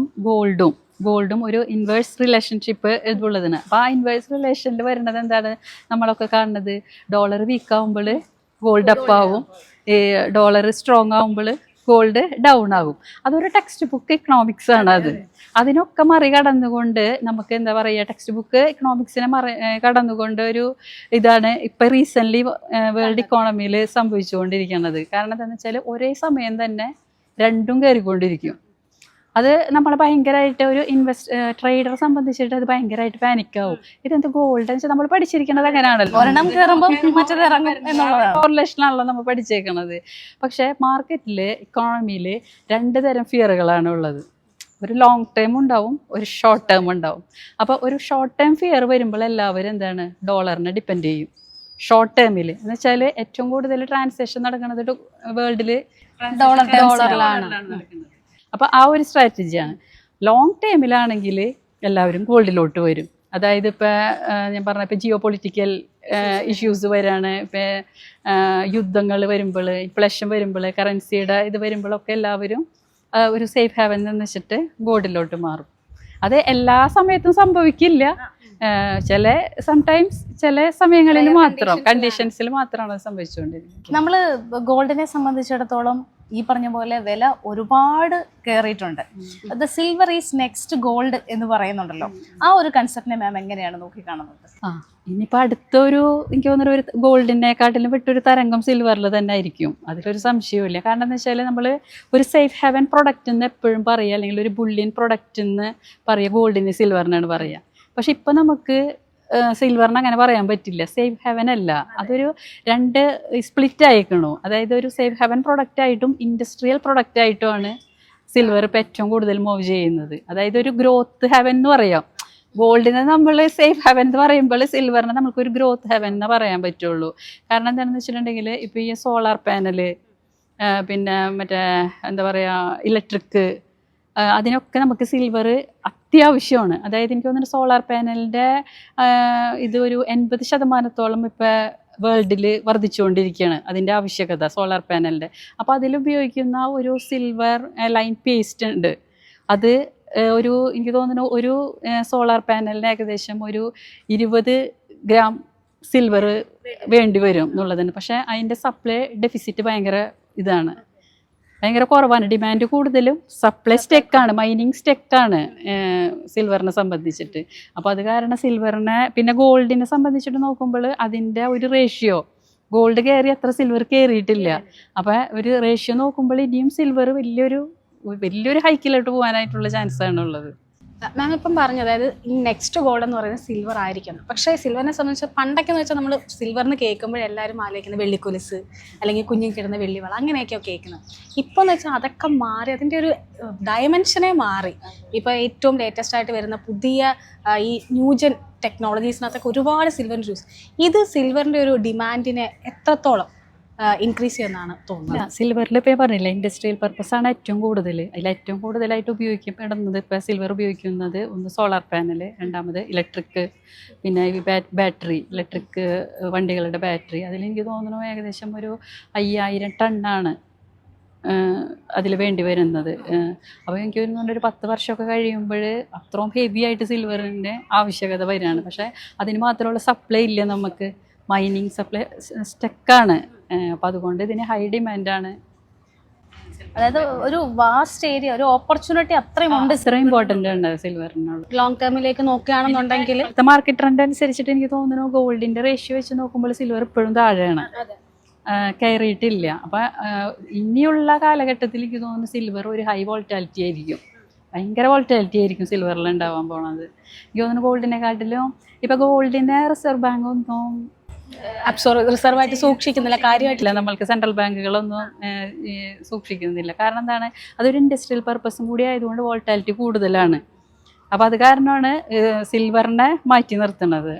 ഗോൾഡും ഒരു ഇൻവേഴ്സ് റിലേഷൻഷിപ്പ് ഇതുള്ളതിന്. അപ്പോൾ ആ ഇൻവേഴ്സ് റിലേഷനിൽ വരുന്നത് എന്താണ്, നമ്മളൊക്കെ കാണുന്നത് ഡോളർ വീക്ക് ആകുമ്പോൾ ഗോൾഡ് അപ്പാവും, ഡോളർ സ്ട്രോങ് ആകുമ്പോൾ ഗോൾഡ് ഡൗൺ ആകും. അതൊരു ടെക്സ്റ്റ് ബുക്ക് ഇക്കണോമിക്സ് ആണ്. അതിനൊക്കെ മറികടന്നുകൊണ്ട് നമുക്ക് എന്താ പറയുക, ടെക്സ്റ്റ് ബുക്ക് ഇക്കണോമിക്സിനെ കടന്നുകൊണ്ട് ഒരു ഇതാണ് ഇപ്പം റീസെൻ്റ്ലി വേൾഡ് ഇക്കോണമിയിൽ സംഭവിച്ചുകൊണ്ടിരിക്കുന്നത്. കാരണം എന്താണെന്ന് വെച്ചാൽ ഒരേ സമയം തന്നെ രണ്ടും കയറിക്കൊണ്ടിരിക്കും. അത് നമ്മളെ ഭയങ്കരമായിട്ട് ഒരു ട്രേഡറെ സംബന്ധിച്ചിട്ട് അത് ഭയങ്കരമായിട്ട് പാനിക്കാവും. ഇതെന്ത് ഗോൾഡ് എന്ന് വെച്ചാൽ നമ്മൾ പഠിച്ചിരിക്കുന്നത് അങ്ങനെയാണല്ലോ, ഒരെണ്ണം കയറുമ്പോൾ മറ്റേത് ഇറങ്ങും എന്നുള്ളതാണ്. കോറിലേഷനാണല്ലോ നമ്മൾ പഠിച്ചേക്കുന്നത്. പക്ഷേ മാർക്കറ്റിൽ ഇക്കോണമിയിൽ 2 തരം ഫിയറുകളാണ് ഉള്ളത്. ഒരു ലോങ് ടേം ഉണ്ടാവും, ഒരു ഷോർട്ട് ടേം ഉണ്ടാവും. അപ്പോൾ ഒരു ഷോർട്ട് ടേം ഫിയർ വരുമ്പോൾ എല്ലാവരും എന്താണ്, ഡോളറിനെ ഡിപ്പെൻഡ് ചെയ്യും. ഷോർട്ട് ടേമിൽ എന്ന് വെച്ചാൽ ഏറ്റവും കൂടുതൽ ട്രാൻസാക്ഷൻ നടക്കുന്നത് വേൾഡിൽ ഡോളറിലാണ്. അപ്പോൾ ആ ഒരു സ്ട്രാറ്റജിയാണ്. ലോങ് ടേമിലാണെങ്കിൽ എല്ലാവരും ഗോൾഡിലോട്ട് വരും. അതായത് ഇപ്പോൾ ഞാൻ പറഞ്ഞ ഇപ്പോൾ ജിയോ പൊളിറ്റിക്കൽ ഇഷ്യൂസ് വരാണ്, ഇപ്പോൾ യുദ്ധങ്ങൾ വരുമ്പോൾ, ഇൻഫ്ലേഷൻ വരുമ്പോൾ, കറൻസിയുടെ ഇത് വരുമ്പോഴൊക്കെ എല്ലാവരും ഒരു സേഫ് ഹാവൻ എന്ന് വെച്ചിട്ട് ഗോൾഡിലോട്ട് മാറും. അത് എല്ലാ സമയത്തും സംഭവിക്കില്ല. സംടൈംസ് ചില സമയങ്ങളിൽ മാത്രം, കണ്ടീഷൻസിൽ മാത്രമാണ് അത് സംഭവിച്ചുകൊണ്ടിരിക്കുന്നത്. നമ്മൾ ഗോൾഡിനെ സംബന്ധിച്ചിടത്തോളം ഈ പറഞ്ഞ പോലെ വില ഒരുപാട് കയറിയിട്ടുണ്ട്. The silver is next gold എന്ന് പറയുന്നുണ്ടല്ലോ, ആ ഒരു കൺസെപ്റ്റിനെ മാം എങ്ങനെയാണ് നോക്കിക്കാണുന്നത്? ഇനിയിപ്പോൾ അടുത്തൊരു എനിക്ക് തോന്നുന്ന ഒരു ഗോൾഡിനെക്കാട്ടിലും വിട്ടൊരു തരംഗം സിൽവറിൽ തന്നെ ആയിരിക്കും, അതിലൊരു സംശയമില്ല. കാരണം എന്ന് വെച്ചാൽ നമ്മൾ ഒരു സേഫ് ഹാവൻ പ്രൊഡക്റ്റ് എന്ന് എപ്പോഴും പറയുക, അല്ലെങ്കിൽ ഒരു ബുള്ളിയൻ പ്രൊഡക്റ്റ് എന്ന് പറയുക ഗോൾഡിന് സിൽവറിനാണ് പറയുക. പക്ഷെ ഇപ്പം നമുക്ക് സിൽവറിന് അങ്ങനെ പറയാൻ പറ്റില്ല. സേഫ് ഹെവൻ അല്ല, അതൊരു 2 സ്പ്ലിറ്റ് ആയിക്കണു. അതായത് ഒരു സേഫ് ഹെവൻ പ്രൊഡക്റ്റ് ആയിട്ടും ഇൻഡസ്ട്രിയൽ പ്രൊഡക്റ്റ് ആയിട്ടുമാണ് സിൽവർ ഇപ്പം ഏറ്റവും കൂടുതൽ മൂവ് ചെയ്യുന്നത്. അതായത് ഒരു ഗ്രോത്ത് ഹെവൻ എന്ന് പറയാം. ഗോൾഡിനെ നമ്മൾ സേഫ് ഹെവൻ എന്ന് പറയുമ്പോൾ സിൽവറിനെ നമുക്കൊരു ഗ്രോത്ത് ഹെവൻ എന്ന് പറയാൻ പറ്റുള്ളൂ. കാരണം എന്താണെന്ന് വെച്ചിട്ടുണ്ടെങ്കിൽ ഇപ്പോൾ ഈ സോളാർ പാനല്, പിന്നെ മറ്റേ എന്താ പറയുക ഇലക്ട്രിക്, അതിനൊക്കെ നമുക്ക് സിൽവർ അത്യാവശ്യമാണ്. അതായത് എനിക്ക് തോന്നുന്നു സോളാർ പാനലിൻ്റെ ഇത് ഒരു 80% ഇപ്പോൾ വേൾഡിൽ വർദ്ധിച്ചുകൊണ്ടിരിക്കുകയാണ് അതിൻ്റെ ആവശ്യകത സോളാർ പാനലിൻ്റെ. അപ്പോൾ അതിലുപയോഗിക്കുന്ന ഒരു സിൽവർ ലൈൻ പേസ്റ്റ് ഉണ്ട്. അത് ഒരു എനിക്ക് തോന്നുന്നു ഒരു സോളാർ പാനലിന് ഏകദേശം ഒരു 20 ഗ്രാം സിൽവർ വേണ്ടി വരും എന്നുള്ളതാണ്. പക്ഷേ അതിൻ്റെ സപ്ലൈ ഡെഫിസിറ്റ് ഭയങ്കര കുറവാണ്. ഡിമാൻഡ് കൂടുതലും സപ്ലൈ സ്റ്റെക്കാണ്, മൈനിങ് സ്റ്റെക്കാണ് സിൽവറിനെ സംബന്ധിച്ചിട്ട്. അപ്പോൾ അത് കാരണം സിൽവറിനെ, പിന്നെ ഗോൾഡിനെ സംബന്ധിച്ചിട്ട് നോക്കുമ്പോൾ അതിൻ്റെ ഒരു റേഷ്യോ, ഗോൾഡ് കയറി അത്ര സിൽവർ കയറിയിട്ടില്ല. അപ്പോൾ ഒരു റേഷ്യോ നോക്കുമ്പോൾ ഇനിയും സിൽവർ വലിയൊരു ഹൈക്കിലോട്ട് പോകാനായിട്ടുള്ള ചാൻസാണ് ഉള്ളത്. മാം ഇപ്പം പറഞ്ഞു, അതായത് ഈ നെക്സ്റ്റ് ഗോൾഡ് എന്ന് പറയുന്നത് സിൽവർ ആയിരിക്കണം. പക്ഷേ സിൽവറിനെ സംബന്ധിച്ച് പണ്ടൊക്കെ എന്ന് വെച്ചാൽ നമ്മൾ സിൽവറിന് കേൾക്കുമ്പോൾ എല്ലാവരും ആലോചിക്കുന്നത് വെള്ളിക്കൊലുസ് അല്ലെങ്കിൽ കുഞ്ഞിൽ കിടന്ന വെള്ളിവള അങ്ങനെയൊക്കെയാണ് കേൾക്കുന്നത്. ഇപ്പോൾ എന്ന് വെച്ചാൽ അതൊക്കെ മാറി, അതിൻ്റെ ഒരു ഡയമെൻഷനെ മാറി. ഇപ്പോൾ ഏറ്റവും ലേറ്റസ്റ്റ് ആയിട്ട് വരുന്ന പുതിയ ഈ ന്യൂജൻ ടെക്നോളജീസിനകത്തൊക്കെ ഒരുപാട് സിൽവർ യൂസ്. ഇത് സിൽവറിൻ്റെ ഒരു ഡിമാൻഡിനെ എത്രത്തോളം ഇൻക്രീസ് ചെയ്യുന്നതാണ് തോന്നുന്നത്? സിൽവറിൽ ഇപ്പോൾ പറഞ്ഞില്ല, ഇൻഡസ്ട്രിയൽ പർപ്പസാണ് ഏറ്റവും കൂടുതൽ. അതിൽ ഏറ്റവും കൂടുതലായിട്ട് ഉപയോഗിക്കപ്പെടുന്നത് ഇപ്പോൾ സിൽവർ ഉപയോഗിക്കുന്നത് ഒന്ന് സോളാർ പാനൽ, രണ്ടാമത് ഇലക്ട്രിക്, പിന്നെ ഈ ബാറ്ററി, ഇലക്ട്രിക് വണ്ടികളുടെ ബാറ്ററി. അതിലെനിക്ക് തോന്നുന്നു ഏകദേശം ഒരു 5000 ടണ്ണാണ് അതിൽ വേണ്ടി വരുന്നത്. അപ്പോൾ എനിക്ക് തോന്നുന്നു ഒരു 10 വർഷമൊക്കെ കഴിയുമ്പോൾ അത്രയും ഹെവി ആയിട്ട് സിൽവറിൻ്റെ ആവശ്യകത വരികയാണ്. പക്ഷേ അതിന് മാത്രമുള്ള സപ്ലൈ ഇല്ല നമുക്ക്, മൈനിങ് സപ്ലൈ സ്റ്റക്കാണ്. അപ്പം അതുകൊണ്ട് ഇതിന് ഹൈ ഡിമാൻഡാണ്. അതായത് ഒരു വാസ്റ്റ് ഏരിയ, ഒരു ഓപ്പർച്യൂണിറ്റി അത്രയും ഉണ്ട്, ഇത്രയും ഇമ്പോർട്ടൻ്റ് ആണ് സിൽവറിനുള്ള. ലോങ് ടേമിലേക്ക് നോക്കുകയാണെന്നുണ്ടെങ്കിൽ മാർക്കറ്റ് ട്രെൻഡ് അനുസരിച്ചിട്ട് എനിക്ക് തോന്നുന്നു ഗോൾഡിൻ്റെ റേഷ്യോ വെച്ച് നോക്കുമ്പോൾ സിൽവർ ഇപ്പോഴും താഴെയാണ്, കയറിയിട്ടില്ല. അപ്പം ഇനിയുള്ള കാലഘട്ടത്തിൽ എനിക്ക് തോന്നുന്നു സിൽവർ ഒരു ഹൈ വോൾട്ടാലിറ്റി ആയിരിക്കും, ഭയങ്കര വോൾട്ടാലിറ്റി ആയിരിക്കും സിൽവറിൽ ഉണ്ടാവാൻ പോണത്. എനിക്ക് തോന്നുന്നു ഗോൾഡിനെക്കാട്ടിലും ഇപ്പം ഗോൾഡിൻ്റെ റിസർവ് ബാങ്ക് ഒന്നും റിസർവായിട്ട് സൂക്ഷിക്കുന്നില്ല, കാര്യമായിട്ടില്ല. നമ്മൾക്ക് സെൻട്രൽ ബാങ്കുകളൊന്നും സൂക്ഷിക്കുന്നില്ല. കാരണം എന്താണ്, അതൊരു ഇൻഡസ്ട്രിയൽ പർപ്പസും കൂടി ആയതുകൊണ്ട് വോൾട്ടാലിറ്റി കൂടുതലാണ്. അപ്പോൾ അത് കാരണമാണ് സിൽവറിനെ മാറ്റി നിർത്തുന്നത്.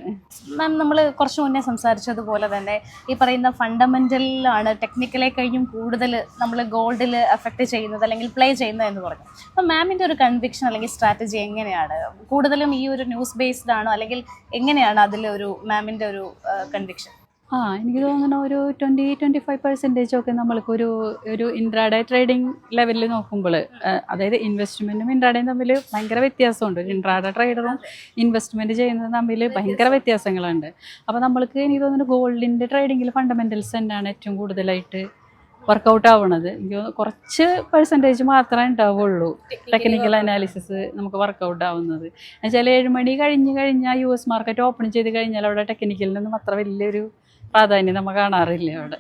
മാം, നമ്മൾ കുറച്ച് മുന്നേ സംസാരിച്ചതുപോലെ തന്നെ ഈ പറയുന്ന ഫണ്ടമെൻ്റലിലാണ് ടെക്നിക്കലെ കഴിഞ്ഞും കൂടുതൽ നമ്മൾ ഗോൾഡിൽ എഫക്റ്റ് ചെയ്യുന്നത് അല്ലെങ്കിൽ പ്ലേ ചെയ്യുന്നത് എന്ന് പറഞ്ഞു. അപ്പം മാമിൻ്റെ ഒരു കൺവിക്ഷൻ അല്ലെങ്കിൽ സ്ട്രാറ്റജി എങ്ങനെയാണ്? കൂടുതലും ഈ ഒരു ന്യൂസ് ബേസ്ഡ് ആണോ, അല്ലെങ്കിൽ എങ്ങനെയാണ് അതിലൊരു മാമിൻ്റെ ഒരു കൺവിക്ഷൻ? എനിക്ക് തോന്നുന്നു ഒരു 20-25% ഒക്കെ നമ്മൾക്കൊരു ഇൻട്രാഡേ ട്രേഡിംഗ് ലെവലിൽ നോക്കുമ്പോൾ, അതായത് ഇൻവെസ്റ്റ്മെൻറ്റും ഇൻട്രാഡേയും തമ്മിൽ ഭയങ്കര വ്യത്യാസമുണ്ട്. ഇൻട്രാഡേ ട്രേഡറും ഇൻവെസ്റ്റ്മെൻറ്റ് ചെയ്യുന്നതും തമ്മിൽ ഭയങ്കര വ്യത്യാസങ്ങളുണ്ട്. അപ്പോൾ നമ്മൾക്ക് എനിക്ക് തോന്നുന്നു ഗോൾഡിൻ്റെ ട്രേഡിങ്ങിൽ ഫണ്ടമെൻ്റൽസ് തന്നെയാണ് ഏറ്റവും കൂടുതലായിട്ട് വർക്കൗട്ട് ആവണത്. എനിക്ക് തോന്നുന്നു കുറച്ച് പെർസെൻറ്റേജ് മാത്രമേ ഉണ്ടാവുള്ളൂ ടെക്നിക്കൽ അനാലിസിസ് നമുക്ക് വർക്കൗട്ട് ആവുന്നത്. എന്നുവെച്ചാൽ 7 മണി കഴിഞ്ഞ് കഴിഞ്ഞാൽ US മാർക്കറ്റ് ഓപ്പൺ ചെയ്ത് കഴിഞ്ഞാൽ അവിടെ ടെക്നിക്കലിനൊന്നും അത്ര വലിയൊരു പ്രാധാന്യം നമ്മൾ കാണാറില്ല അവിടെ.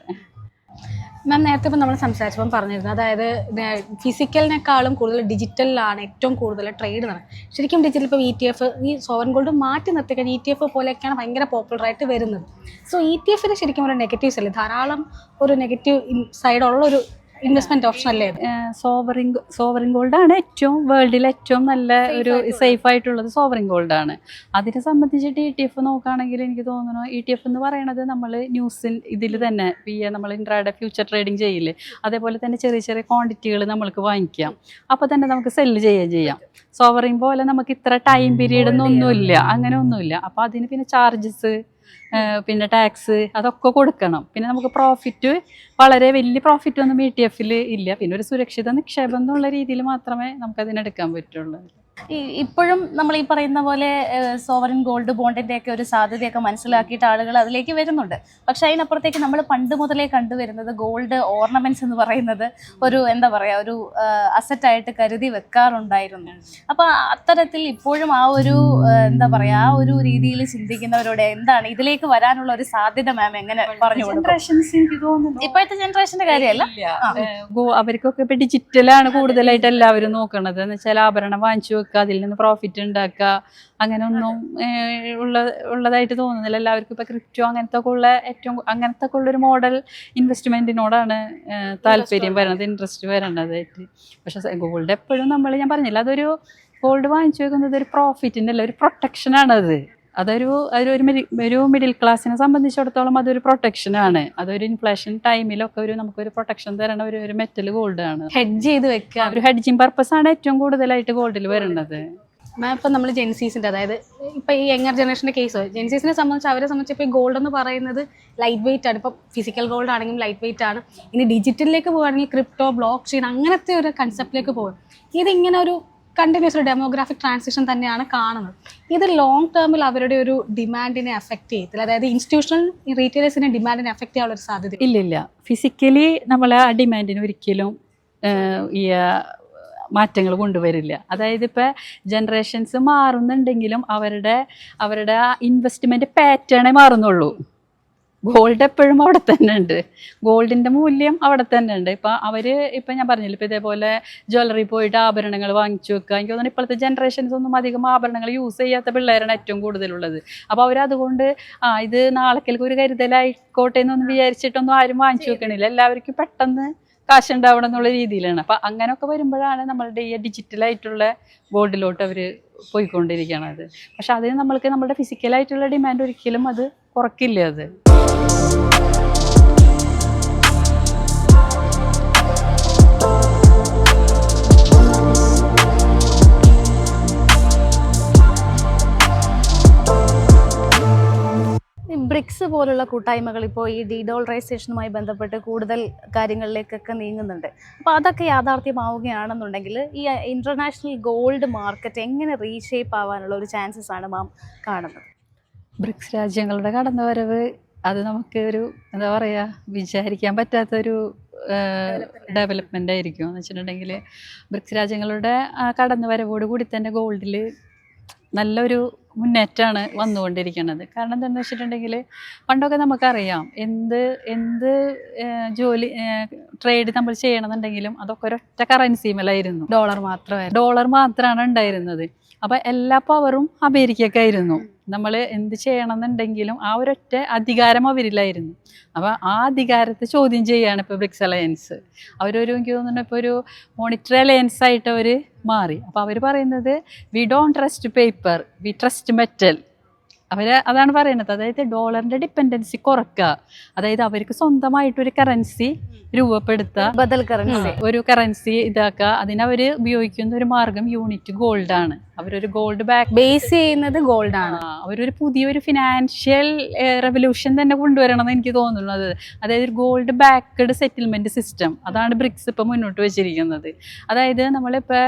മാം നേരത്തെ ഇപ്പം നമ്മൾ സംസാരിച്ചപ്പം പറഞ്ഞിരുന്നു, അതായത് ഫിസിക്കലിനേക്കാളും കൂടുതൽ ഡിജിറ്റലിലാണ് ഏറ്റവും കൂടുതൽ ട്രേഡ് നടക്കുന്നത്. ശരിക്കും ഡിജിറ്റൽ ഇപ്പോൾ ETF ഈ സോവറിൻ ഗോൾഡ് മാറ്റി നിർത്തിക്കാൻ ETF പോലെയൊക്കെയാണ് ഭയങ്കര പോപ്പുലറായിട്ട് വരുന്നത്. സോ ETF ശരിക്കും ഒരു നെഗറ്റീവ്സ് അല്ലേ, ധാരാളം ഒരു നെഗറ്റീവ് സൈഡുള്ള ഒരു ഇൻവെസ്റ്റ്മെന്റ് ഓപ്ഷൻ അല്ലേ? സോവറിൻ ഗോൾഡാണ് ഏറ്റവും വേൾഡിൽ ഏറ്റവും നല്ല ഒരു സേഫ് ആയിട്ടുള്ളത്. സോവറിൻ ഗോൾഡാണ്. അതിനെ സംബന്ധിച്ചിട്ട് ETF നോക്കുകയാണെങ്കിൽ എനിക്ക് തോന്നുന്നു ETF എന്ന് പറയുന്നത് നമ്മൾ ന്യൂസിൽ ഇതിൽ തന്നെ നമ്മൾ ഇൻട്രാഡേ ഫ്യൂച്ചർ ട്രേഡിങ് ചെയ്യില്ലേ, അതേപോലെ തന്നെ ചെറിയ ചെറിയ ക്വാണ്ടിറ്റികൾ നമ്മൾക്ക് വാങ്ങിക്കാം, അപ്പോൾ തന്നെ നമുക്ക് സെല്ല് ചെയ്യാം. സോവറിൻ പോലെ നമുക്ക് ഇത്ര ടൈം പീരീഡ് ഒന്നുമില്ല, അങ്ങനെ ഒന്നുമില്ല. അപ്പോൾ അതിന് പിന്നെ ചാർജസ്, പിന്നെ ടാക്സ് അതൊക്കെ കൊടുക്കണം. പിന്നെ നമുക്ക് പ്രോഫിറ്റ് വളരെ വലിയ പ്രോഫിറ്റ് ഒന്നും ETF ഇല്ല. പിന്നെ ഒരു സുരക്ഷിത നിക്ഷേപം എന്നുള്ള രീതിയിൽ മാത്രമേ നമുക്കതിനെടുക്കാൻ പറ്റുള്ളൂ. ഇപ്പോഴും നമ്മൾ ഈ പറയുന്ന പോലെ സോവറിൻ ഗോൾഡ് ബോണ്ടിന്റെ ഒക്കെ ഒരു സാധ്യതയൊക്കെ മനസ്സിലാക്കിയിട്ട് ആളുകൾ അതിലേക്ക് വരുന്നുണ്ട്. പക്ഷെ അതിനപ്പുറത്തേക്ക് നമ്മൾ പണ്ട് മുതലേ കണ്ടുവരുന്നത് ഗോൾഡ് ഓർണമെന്റ്സ് എന്ന് പറയുന്നത് ഒരു എന്താ പറയുക, ഒരു അസറ്റായിട്ട് കരുതി വെക്കാറുണ്ടായിരുന്നു. അപ്പോൾ അത്തരത്തിൽ ഇപ്പോഴും ആ ഒരു എന്താ പറയുക, ആ ഒരു രീതിയിൽ ചിന്തിക്കുന്നവരോട് എന്താണ് ഇതിലേക്ക് വരാനുള്ള ഒരു സാധ്യത മാം എങ്ങനെ പറഞ്ഞു കൊടുക്കും? ഇപ്പോഴത്തെ ജനറേഷന്റെ കാര്യമല്ല, അവർക്കൊക്കെ ഇപ്പൊ ഡിജിറ്റലാണ് കൂടുതലായിട്ട് എല്ലാവരും നോക്കണത്. എന്ന് വെച്ചാൽ ആഭരണം വാങ്ങിച്ചു വെക്കുക, അതിൽ നിന്ന് പ്രോഫിറ്റ് ഉണ്ടാക്കുക, അങ്ങനെ ഒന്നും ഉള്ളതായിട്ട് തോന്നുന്നില്ല. എല്ലാവർക്കും ഇപ്പൊ ക്രിപ്റ്റോ അങ്ങനത്തെ ഒക്കെ ഉള്ളൊരു മോഡൽ ഇൻവെസ്റ്റ്മെന്റിനോടാണ് താല്പര്യം വരുന്നത്, ഇൻട്രസ്റ്റ് വരണതായിട്ട്. പക്ഷെ ഗോൾഡ് എപ്പോഴും ഞാൻ പറഞ്ഞില്ല, ഗോൾഡ് വാങ്ങിച്ചു വെക്കുന്നത് ഒരു പ്രോഫിറ്റിന്റെ അല്ല, ഒരു പ്രൊട്ടക്ഷനാണത്. ഒരു മിഡിൽ ക്ലാസ്സിനെ സംബന്ധിച്ചിടത്തോളം അതൊരു പ്രൊട്ടക്ഷനാണ്. അതൊരു ഇൻഫ്ലേഷൻ ടൈമിലൊക്കെ നമുക്കൊരു പ്രൊട്ടക്ഷൻ തരണ ഒരു മെറ്റൽ ഗോൾഡ് ആണ്. ഹെഡ്ജ് ചെയ്ത് വെക്കുക, ഒരു ഹെഡ്ജിങ് പർപ്പസ് ആണ് ഏറ്റവും കൂടുതലായിട്ട് ഗോൾഡിൽ വരുന്നത്. മാം ഇപ്പം നമ്മൾ ജെൻസീസിൻ്റെ, അതായത് ഇപ്പം ഈ യങ്ങർ ജനറേഷൻ്റെ കേസ് ജെൻസീസിനെ സംബന്ധിച്ച് അവരെ സംബന്ധിച്ച് ഇപ്പോൾ ഈ ഗോൾഡ് എന്ന് പറയുന്നത് ലൈറ്റ് വെയിറ്റ് ആണ്. ഇപ്പം ഫിസിക്കൽ ഗോൾഡ് ആണെങ്കിലും ലൈറ്റ് വെയിറ്റ് ആണ്. ഇനി ഡിജിറ്റലിലേക്ക് പോകുകയാണെങ്കിൽ ക്രിപ്റ്റോ, ബ്ലോക്ക് ചെയിൻ അങ്ങനത്തെ ഒരു കൺസെപ്റ്റിലേക്ക് പോകും. ഇതിങ്ങനെ ഒരു കണ്ടിന്യൂസ് ഒരു ഡെമോഗ്രാഫിക് ട്രാൻസിഷൻ തന്നെയാണ് കാണുന്നത്. ഇത് ലോങ് ടേമിൽ അവരുടെ ഒരു ഡിമാൻഡിനെ അഫക്റ്റ് ചെയ്യത്തില്ല, അതായത് ഇൻസ്റ്റിറ്റ്യൂഷണൽ റീറ്റെയിലേഴ്സിന്റെ ഡിമാൻഡിനെ അഫക്റ്റ് ചെയ്യാനുള്ള ഒരു സാധ്യത ഇല്ല. ഫിസിക്കലി നമ്മൾ ആ ഡിമാൻഡിന് ഒരിക്കലും ഈ മാറ്റങ്ങൾ കൊണ്ടുവരില്ല. അതായത് ഇപ്പോൾ ജനറേഷൻസ് മാറുന്നുണ്ടെങ്കിലും അവരുടെ ആ ഇൻവെസ്റ്റ്മെൻറ്റ് പാറ്റേണേ മാറുന്നുള്ളൂ. ഗോൾഡ് എപ്പോഴും അവിടെ തന്നെ ഉണ്ട്, ഗോൾഡിൻ്റെ മൂല്യം അവിടെ തന്നെ ഉണ്ട്. ഇപ്പം ഞാൻ പറഞ്ഞില്ല, ഇപ്പം ഇതേപോലെ ജ്വല്ലറി പോയിട്ട് ആഭരണങ്ങൾ വാങ്ങിച്ചു വെക്കുക. എനിക്ക് തോന്നുന്നു ഇപ്പോഴത്തെ ജനറേഷൻസ് ഒന്നും അധികം ആഭരണങ്ങൾ യൂസ് ചെയ്യാത്ത പിള്ളേരാണ് ഏറ്റവും കൂടുതലുള്ളത്. അപ്പോൾ അവരതുകൊണ്ട് ഇത് നാളേക്കലേക്ക് ഒരു കരുതലായിക്കോട്ടെ എന്നൊന്നും വിചാരിച്ചിട്ടൊന്നും ആരും വാങ്ങിച്ചു വെക്കണില്ല. എല്ലാവർക്കും പെട്ടെന്ന് കാശുണ്ടാവണം എന്നുള്ള രീതിയിലാണ്. അപ്പം അങ്ങനെയൊക്കെ വരുമ്പോഴാണ് നമ്മളുടെ ഈ ഡിജിറ്റലായിട്ടുള്ള ഗോൾഡിലോട്ട് അവർ പോയിക്കൊണ്ടിരിക്കണത്. പക്ഷെ അതിന് നമ്മുടെ ഫിസിക്കലായിട്ടുള്ള ഡിമാൻഡ് ഒരിക്കലും അത് കുറയ്ക്കില്ല. അത് ബ്രിക്സ് പോലുള്ള കൂട്ടായ്മകൾ ഇപ്പോൾ ഈ ഡീഡോളറൈസേഷനുമായി ബന്ധപ്പെട്ട് കൂടുതൽ കാര്യങ്ങളിലേക്കൊക്കെ നീങ്ങുന്നുണ്ട്. അപ്പോൾ അതൊക്കെ യാഥാർത്ഥ്യമാവുകയാണെന്നുണ്ടെങ്കിൽ ഈ ഇൻ്റർനാഷണൽ ഗോൾഡ് മാർക്കറ്റ് എങ്ങനെ റീഷേപ്പ് ആവാനുള്ള ഒരു ചാൻസസ് ആണ് മാം കാണുന്നത്? ബ്രിക്സ് രാജ്യങ്ങളുടെ കടന്നുവരവ് അത് നമുക്ക് ഒരു എന്താ പറയുക, വിചാരിക്കാൻ പറ്റാത്തൊരു ഡെവലപ്മെൻ്റ് ആയിരിക്കും. എന്ന് വെച്ചിട്ടുണ്ടെങ്കിൽ ബ്രിക്സ് രാജ്യങ്ങളുടെ കടന്നുവരവോട് കൂടി തന്നെ ഗോൾഡിൽ നല്ലൊരു മുന്നേറ്റമാണ് വന്നുകൊണ്ടിരിക്കുന്നത്. കാരണം എന്താണെന്ന് വെച്ചിട്ടുണ്ടെങ്കിൽ പണ്ടൊക്കെ നമുക്കറിയാം എന്ത് ജോലി ട്രേഡ് നമ്മൾ ചെയ്യണമെന്നുണ്ടെങ്കിലും അതൊക്കെ ഒരൊറ്റ കറൻസിമേലായിരുന്നു, ഡോളർ മാത്രമാണ് ഉണ്ടായിരുന്നത്. അപ്പം എല്ലാ പവറും അമേരിക്കക്കായിരുന്നു. നമ്മൾ എന്ത് ചെയ്യണമെന്നുണ്ടെങ്കിലും ആ ഒരൊറ്റ അധികാരം അവരിലായിരുന്നു. അപ്പോൾ ആ അധികാരത്തെ ചോദ്യം ചെയ്യുകയാണ് ഇപ്പോൾ ബ്രിക്സ് അലയൻസ്. എനിക്ക് തോന്നുന്നു ഇപ്പോൾ ഒരു മോണിറ്ററി അലയൻസ് ആയിട്ട് അവർ മാറി. അപ്പോൾ അവർ പറയുന്നത് we don't trust paper, V trust metal. അതാണ് പറയുന്നത്. അതായത് ഡോളറിൻ്റെ ഡിപ്പെൻഡൻസി കുറക്കുക, അതായത് അവർക്ക് സ്വന്തമായിട്ടൊരു കറൻസി രൂപപ്പെടുത്തുക, ബദൽ കറൻസി, ഒരു കറൻസി ഇതാക്കുക. അതിനവർ ഉപയോഗിക്കുന്ന ഒരു മാർഗം യൂണിറ്റ് ഗോൾഡാണ്. അവരൊരു ഗോൾഡ് ബേസ് ചെയ്യുന്നത് ഗോൾഡാണ്. അവരൊരു പുതിയൊരു ഫിനാൻഷ്യൽ റെവല്യൂഷൻ തന്നെ കൊണ്ടുവരണം എന്ന് എനിക്ക് തോന്നുന്നത്. അതായത് ഒരു ഗോൾഡ് ബാക്ക്ഡ് സെറ്റിൽമെൻറ്റ് സിസ്റ്റം, അതാണ് ബ്രിക്സ് ഇപ്പോൾ മുന്നോട്ട് വെച്ചിരിക്കുന്നത്. അതായത് നമ്മളിപ്പോൾ